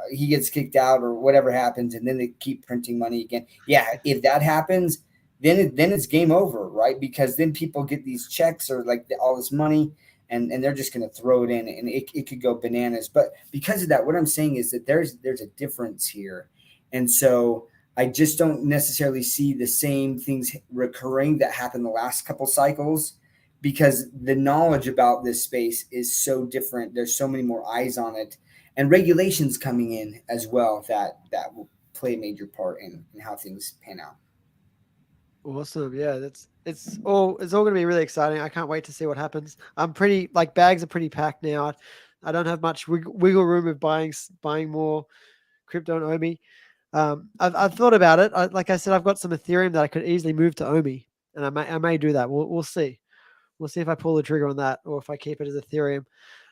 he gets kicked out or whatever happens, and then they keep printing money again. Yeah, if that happens, then it's game over, right? Because then people get these checks or like all this money. And they're just going to throw it in, and it could go bananas. But because of that, what I'm saying is that there's a difference here, and so I just don't necessarily see the same things recurring that happened the last couple cycles, because the knowledge about this space is so different. There's so many more eyes on it, and regulations coming in as well that will play a major part in how things pan out. Awesome. Yeah, it's all going to be really exciting. I can't wait to see what happens. I'm pretty bags are pretty packed now. I don't have much wiggle room of buying more crypto and Omi. I've thought about it. Like I said, I've got some Ethereum that I could easily move to Omi, and I may do that. We'll see. We'll see if I pull the trigger on that or if I keep it as Ethereum.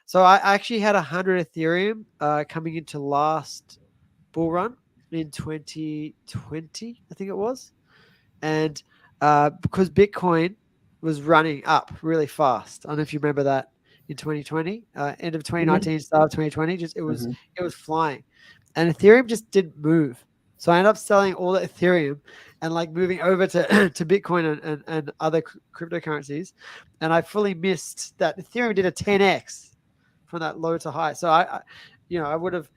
So I actually had 100 Ethereum coming into last bull run in 2020, I think it was, and because Bitcoin was running up really fast. I don't know if you remember that in 2020, end of 2019, start of 2020. Just it was flying, and Ethereum just didn't move. So I ended up selling all the Ethereum and like moving over to to Bitcoin and other cryptocurrencies, and I fully missed that Ethereum did a 10x from that low to high. So I would have,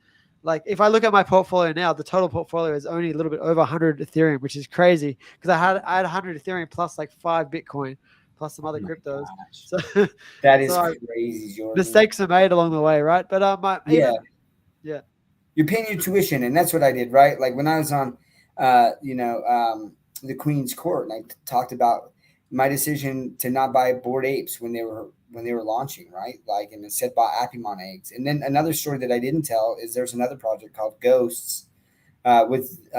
like, if I look at my portfolio now, the total portfolio is only a little bit over 100 Ethereum, which is crazy because I had 100 Ethereum plus like 5 Bitcoin plus some other cryptos. So that is crazy, Jordan. Mistakes are made along the way, right? But you're paying your tuition, and that's what I did, right? Like when I was on, the Queen's Court, and I talked about my decision to not buy Bored Apes when they were launching, right? Like, and instead bought Apimon eggs. And then another story that I didn't tell is there's another project called Ghosts with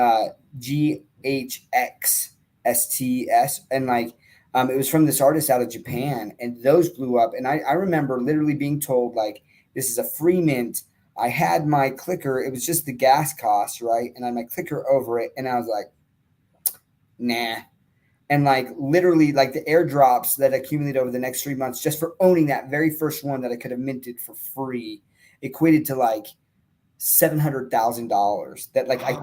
GHXSTS, and like it was from this artist out of Japan, and those blew up. And I remember literally being told, like, this is a free mint. I had my clicker, it was just the gas cost, right? And I had my clicker over it, and I was like, nah. And like literally, like the airdrops that accumulated over the next 3 months just for owning that very first one that I could have minted for free equated to like $700,000. That like I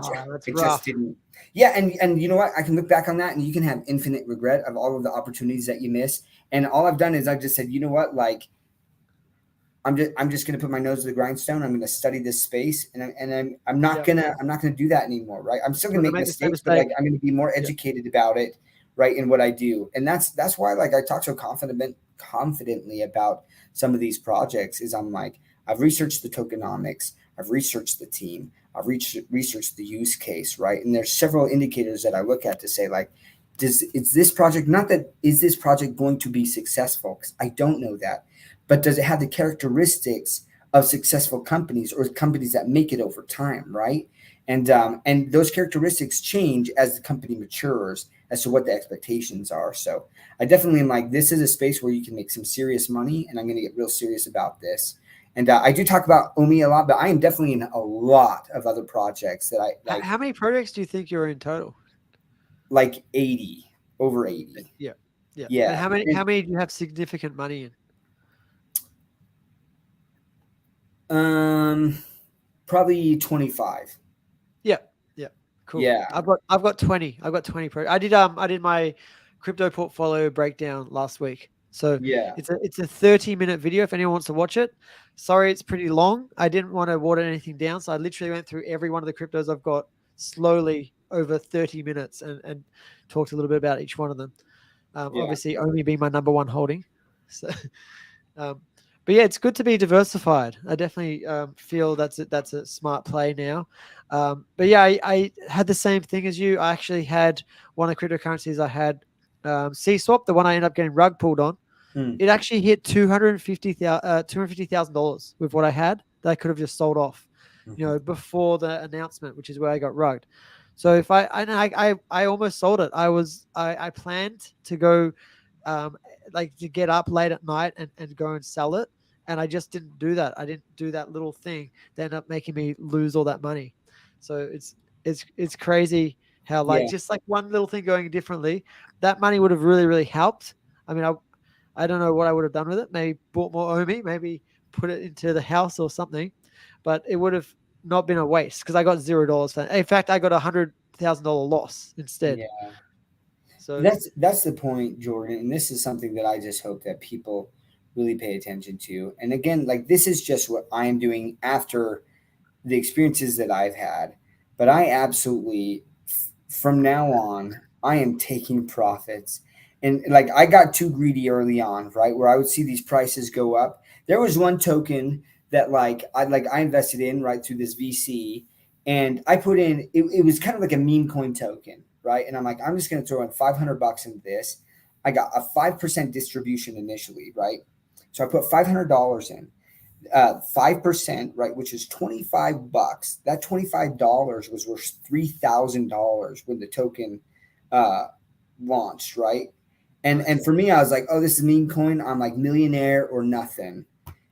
just didn't. Yeah, and you know what? I can look back on that, and you can have infinite regret of all of the opportunities that you miss. And all I've done is I've just said, you know what, like I'm just going to put my nose to the grindstone. I'm going to study this space, and I'm not gonna do that anymore, right? I'm still going to make mistakes, but like I'm going to be more educated about it, right, in what I do. And that's why like I talk so confidently about some of these projects. Is I'm like, I've researched the tokenomics, I've researched the team, I've researched the use case, right? And there's several indicators that I look at to say, like, is this project going to be successful? Because I don't know that. But does it have the characteristics of successful companies or companies that make it over time, right? And those characteristics change as the company matures as to what the expectations are. So I definitely am like, this is a space where you can make some serious money, and I'm going to get real serious about this. And I do talk about Omi a lot, but I am definitely in a lot of other projects that I like. How many projects do you think you're in total? Like 80, over 80. Yeah. Yeah. And how many do you have significant money in? Probably 25. Yeah. Cool. Yeah. I've got 20. I've got 20 projects. I did my crypto portfolio breakdown last week. So yeah, it's a 30-minute video if anyone wants to watch it. Sorry, it's pretty long. I didn't want to water anything down, so I literally went through every one of the cryptos I've got slowly over 30 minutes and talked a little bit about each one of them. Obviously, Omi being my number one holding. So, but yeah, it's good to be diversified. I definitely feel that's a smart play now. But yeah, I had the same thing as you. I actually had one of the cryptocurrencies. I had CSwap, the one I ended up getting rug pulled on. It actually hit $250,000 with what I had that I could have just sold off, before the announcement, which is where I got rugged. So if I almost sold it. I planned to go, to get up late at night and go and sell it. And I just didn't do that. I didn't do that little thing that ended up making me lose all that money. So it's crazy how just like one little thing going differently, that money would have really, really helped. I mean, I don't know what I would have done with it. Maybe bought more Omi, maybe put it into the house or something, but it would have not been a waste because I got $0 for it. In fact, I got $100,000 loss instead. Yeah. So that's the point, Jordan. And this is something that I just hope that people really pay attention to. And again, like this is just what I am doing after the experiences that I've had. But I absolutely, from now on, I am taking profits. And like I got too greedy early on, right? Where I would see these prices go up. There was one token that I invested in right through this VC, and I put in it was kind of like a meme coin token, right? And I'm like, I'm just going to throw in $500 into this. I got a 5% distribution initially, right? So I put $500 in. 5%, right, which is $25. That $25 was worth $3,000 when the token launched, right? And for me, I was like, oh, this is meme coin. I'm like millionaire or nothing.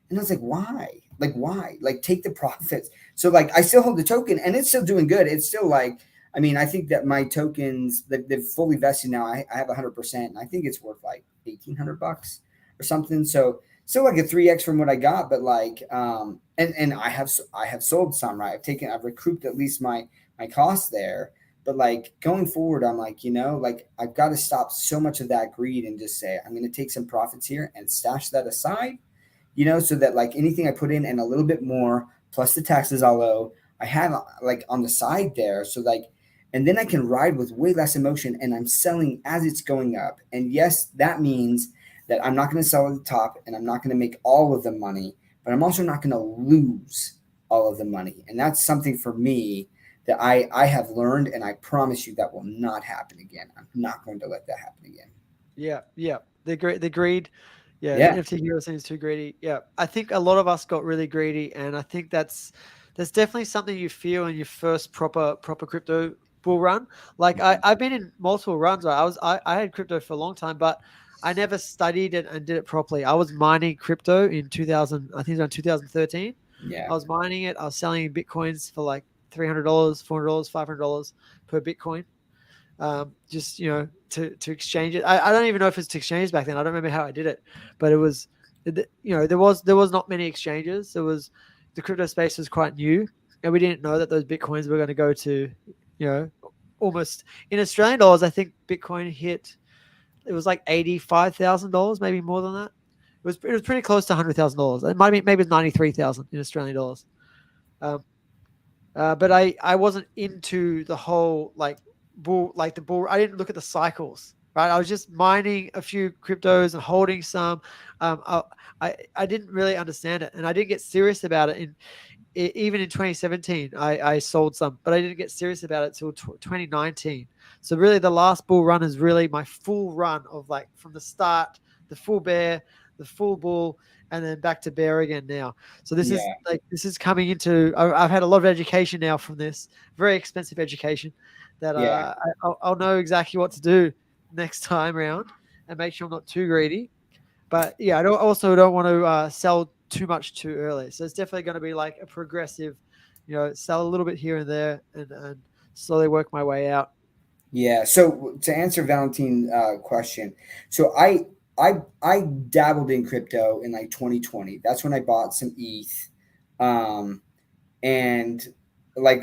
And I was like, why? Like, why? Like, take the profits. So, like, I still hold the token and it's still doing good. It's still like, I mean, I think that my tokens, they've fully vested now. I have 100%. And I think it's worth like $1,800 or something. So, still like a 3x from what I got. But like, and I have sold some, right? I've recouped at least my costs there. But like going forward, I'm like, like I've got to stop so much of that greed and just say, I'm going to take some profits here and stash that aside, so that like anything I put in and a little bit more plus the taxes I'll owe, I have like on the side there. So like, and then I can ride with way less emotion and I'm selling as it's going up. And yes, that means that I'm not going to sell at the top and I'm not going to make all of the money, but I'm also not going to lose all of the money. And that's something for me that I have learned, and I promise you that will not happen again. I'm not going to let that happen again. Yeah. The greed. Yeah. Yeah. The NFT hero seems too greedy. Yeah. I think a lot of us got really greedy, and I think that's definitely something you feel in your first proper crypto bull run. Like I've been in multiple runs. Right? I had crypto for a long time, but I never studied it and did it properly. I was mining crypto in 2000, I think it was around 2013. Yeah. I was mining it. I was selling Bitcoins for like $300, $400, $500 per Bitcoin. Just to exchange it. I don't even know if it's to exchange back then. I don't remember how I did it, but it was, there was not many exchanges. The crypto space was quite new, and we didn't know that those Bitcoins were going to go to, almost in Australian dollars. I think Bitcoin hit, it was like $85,000, maybe more than that. It was pretty close to $100,000. It might be, maybe it's 93,000 in Australian dollars. But I wasn't into the whole like the bull. I didn't look at the cycles, right? I was just mining a few cryptos and holding some. I didn't really understand it, and I didn't get serious about it. Even in 2017, I sold some, but I didn't get serious about it till 2019. So really, the last bull run is really my full run of like from the start, the full bear, the full bull, and then back to bear again now. So this is coming into. I've had a lot of education now from this, very expensive education, that I'll know exactly what to do next time around and make sure I'm not too greedy. But yeah, I don't want to sell too much too early. So it's definitely going to be like a progressive, sell a little bit here and there and slowly work my way out. Yeah. So to answer Valentine's question, so I dabbled in crypto in like 2020. That's when I bought some ETH, and like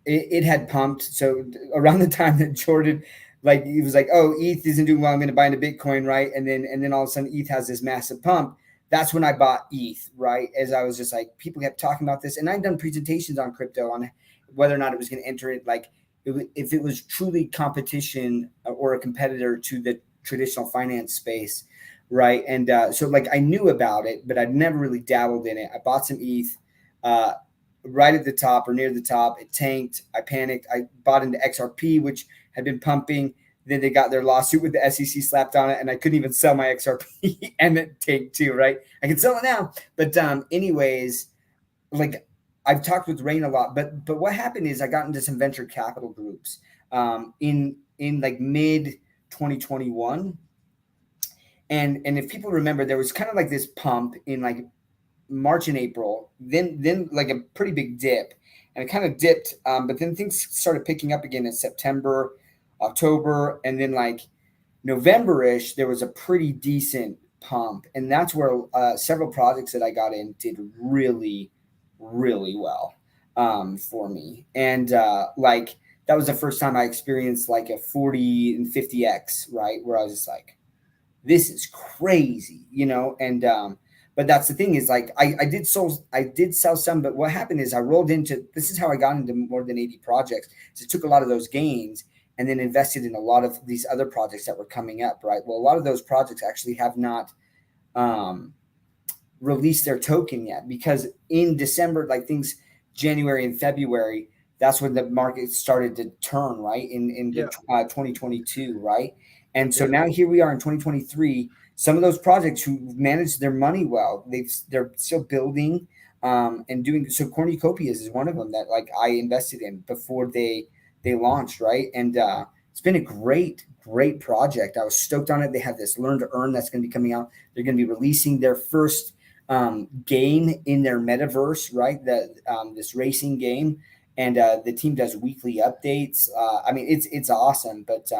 it had pumped. So around the time that Jordan, like he was like, oh, ETH isn't doing well, I'm going to buy into Bitcoin, right? And then all of a sudden ETH has this massive pump. That's when I bought ETH, right? As I was just like, people kept talking about this, and I'd done presentations on crypto on whether or not it was going to enter it, like if it was truly competition or a competitor to the traditional finance space, right? And so like I knew about it, but I'd never really dabbled in it. I bought some ETH right at the top or near the top. It tanked. I panicked. I bought into XRP, which had been pumping. Then they got their lawsuit with the SEC slapped on it, and I couldn't even sell my XRP, and it tanked too, right? I can sell it now, but anyways, like I've talked with Rain a lot, but what happened is I got into some venture capital groups in like mid 2021, and if people remember, there was kind of like this pump in like March and April, then like a pretty big dip, and it kind of dipped, but then things started picking up again in September, October, and then like November-ish, there was a pretty decent pump, and that's where several projects that I got in did really, really well for me, and like that was the first time I experienced like a 40 and 50x, right, where I was just like, this is crazy, and but that's the thing is like I did sell some, but what happened is I rolled into, this is how I got into more than 80 projects. So it took a lot of those gains and then invested in a lot of these other projects that were coming up, right? Well, a lot of those projects actually have not released their token yet, because in December, like things, January and February, that's when the market started to turn, right? In the Yeah. 2022, right? And so Yeah. now here we are in 2023. Some of those projects who managed their money well, they're still building and doing. So Cornucopias is one of them that like I invested in before they launched, right? And it's been a great project. I was stoked on it. They have this Learn to Earn that's going to be coming out. They're going to be releasing their first game in their metaverse, right? This racing game, and the team does weekly updates. I mean, it's awesome. But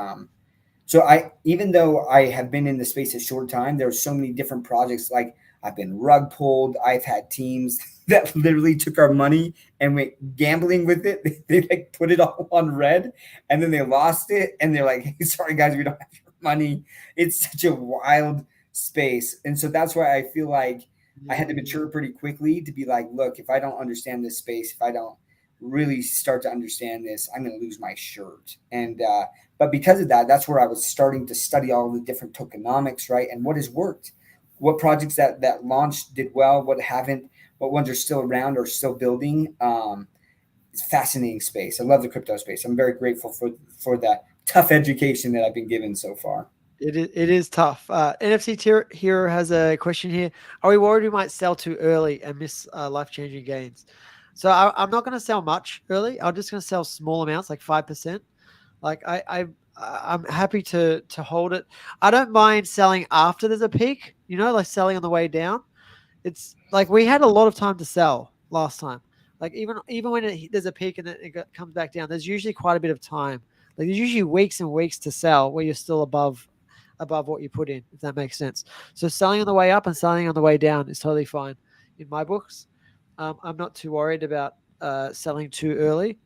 so even though I have been in the space a short time, there's so many different projects. Like I've been rug pulled. I've had teams that literally took our money and went gambling with it. They like put it all on red, and then they lost it, and they're like, "Hey, sorry guys, we don't have your money." It's such a wild space, and so that's why I feel like I had to mature pretty quickly to be like, look, if I don't understand this space, if I don't really start to understand this, I'm going to lose my shirt. And but because of that, that's where I was starting to study all the different tokenomics, right? And what has worked, what projects that launched did well, what haven't, what ones are still around or still building. It's a fascinating space. I love the crypto space. I'm very grateful for that tough education that I've been given so far. It is tough. NFC Hero has a question here. Are we worried we might sell too early and miss life-changing gains? So I'm not going to sell much early. I'm just going to sell small amounts, like 5%. Like I'm happy to hold it. I don't mind selling after there's a peak, like selling on the way down. It's like we had a lot of time to sell last time. Like even when there's a peak and then comes back down, there's usually quite a bit of time. Like there's usually weeks and weeks to sell where you're still above what you put in, if that makes sense. So selling on the way up and selling on the way down is totally fine in my books. I'm not too worried about selling too early,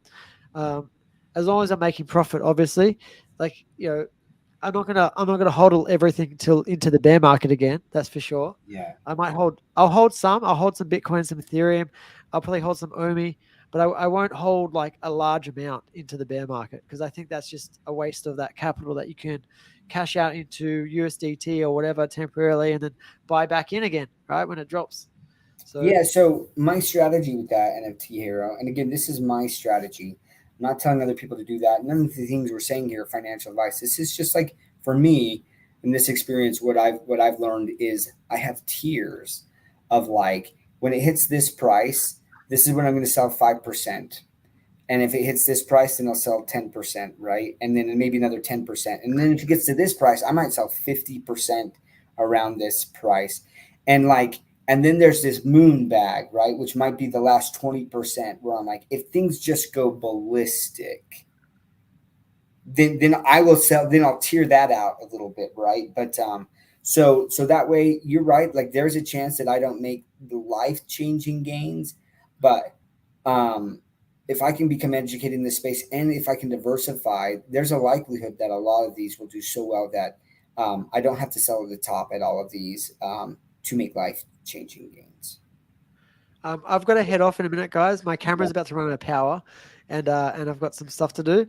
as long as I'm making profit. Obviously, like I'm not gonna hold everything till into the bear market again. That's for sure. Yeah. I'll hold some Bitcoin, some Ethereum. I'll probably hold some Omi, but I won't hold like a large amount into the bear market because I think that's just a waste of that capital that you can cash out into USDT or whatever temporarily and then buy back in again, right, when it drops. So yeah, so my strategy with that NFT Hero, and again, this is my strategy. I'm not telling other people to do that. None of the things we're saying here are financial advice. This is just like for me in this experience, what I've learned is I have tiers of like when it hits this price, this is when I'm going to sell 5%. And if it hits this price, then I'll sell 10%, right? And then maybe another 10%. And then if it gets to this price, I might sell 50% around this price. And like, and then there's this moon bag, right? Which might be the last 20% where I'm like, if things just go ballistic, then I will sell, then I'll tear that out a little bit, right? But so that way you're right. Like there's a chance that I don't make the life-changing gains, but if I can become educated in this space and if I can diversify, there's a likelihood that a lot of these will do so well that I don't have to sell at the top at all of these to make life-changing gains. I've got to head off in a minute, guys. My camera's about to run out of power, and I've got some stuff to do.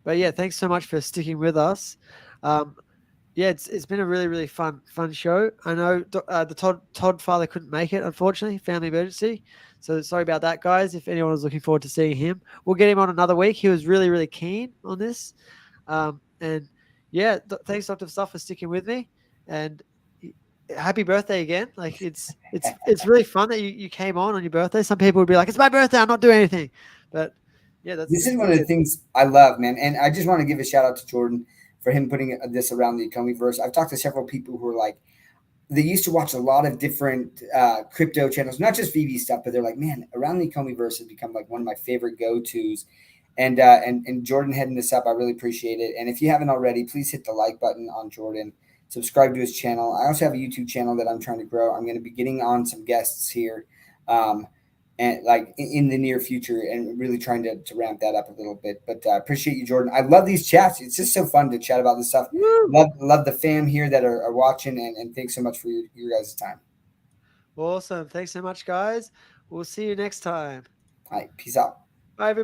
But yeah, thanks so much for sticking with us. Yeah, it's been a really, really fun show. I know the Todd father couldn't make it, unfortunately, family emergency. So sorry about that, guys. If anyone was looking forward to seeing him, we'll get him on another week. He was really, really keen on this. And yeah, thanks, Dr. Stuff, for sticking with me. And happy birthday again. Like it's really fun that you came on your birthday. Some people would be like, it's my birthday, I'm not doing anything. But yeah, this is one of the things I love, man. And I just want to give a shout out to Jordan for him putting this around the Ecomi-Verse. I've talked to several people who are like, they used to watch a lot of different crypto channels, not just VB stuff, but they're like, man, around the Ecomi-Verse has become like one of my favorite go-tos. And Jordan heading this up, I really appreciate it. And if you haven't already, please hit the like button on Jordan. Subscribe to his channel. I also have a YouTube channel that I'm trying to grow. I'm going to be getting on some guests here. And like in the near future, and really trying to ramp that up a little bit. But appreciate you, Jordan. I love these chats. It's just so fun to chat about this stuff. Love the fam here that are watching, and thanks so much for your guys' time. Awesome. Thanks so much, guys. We'll see you next time. All right, peace out. Bye, everybody.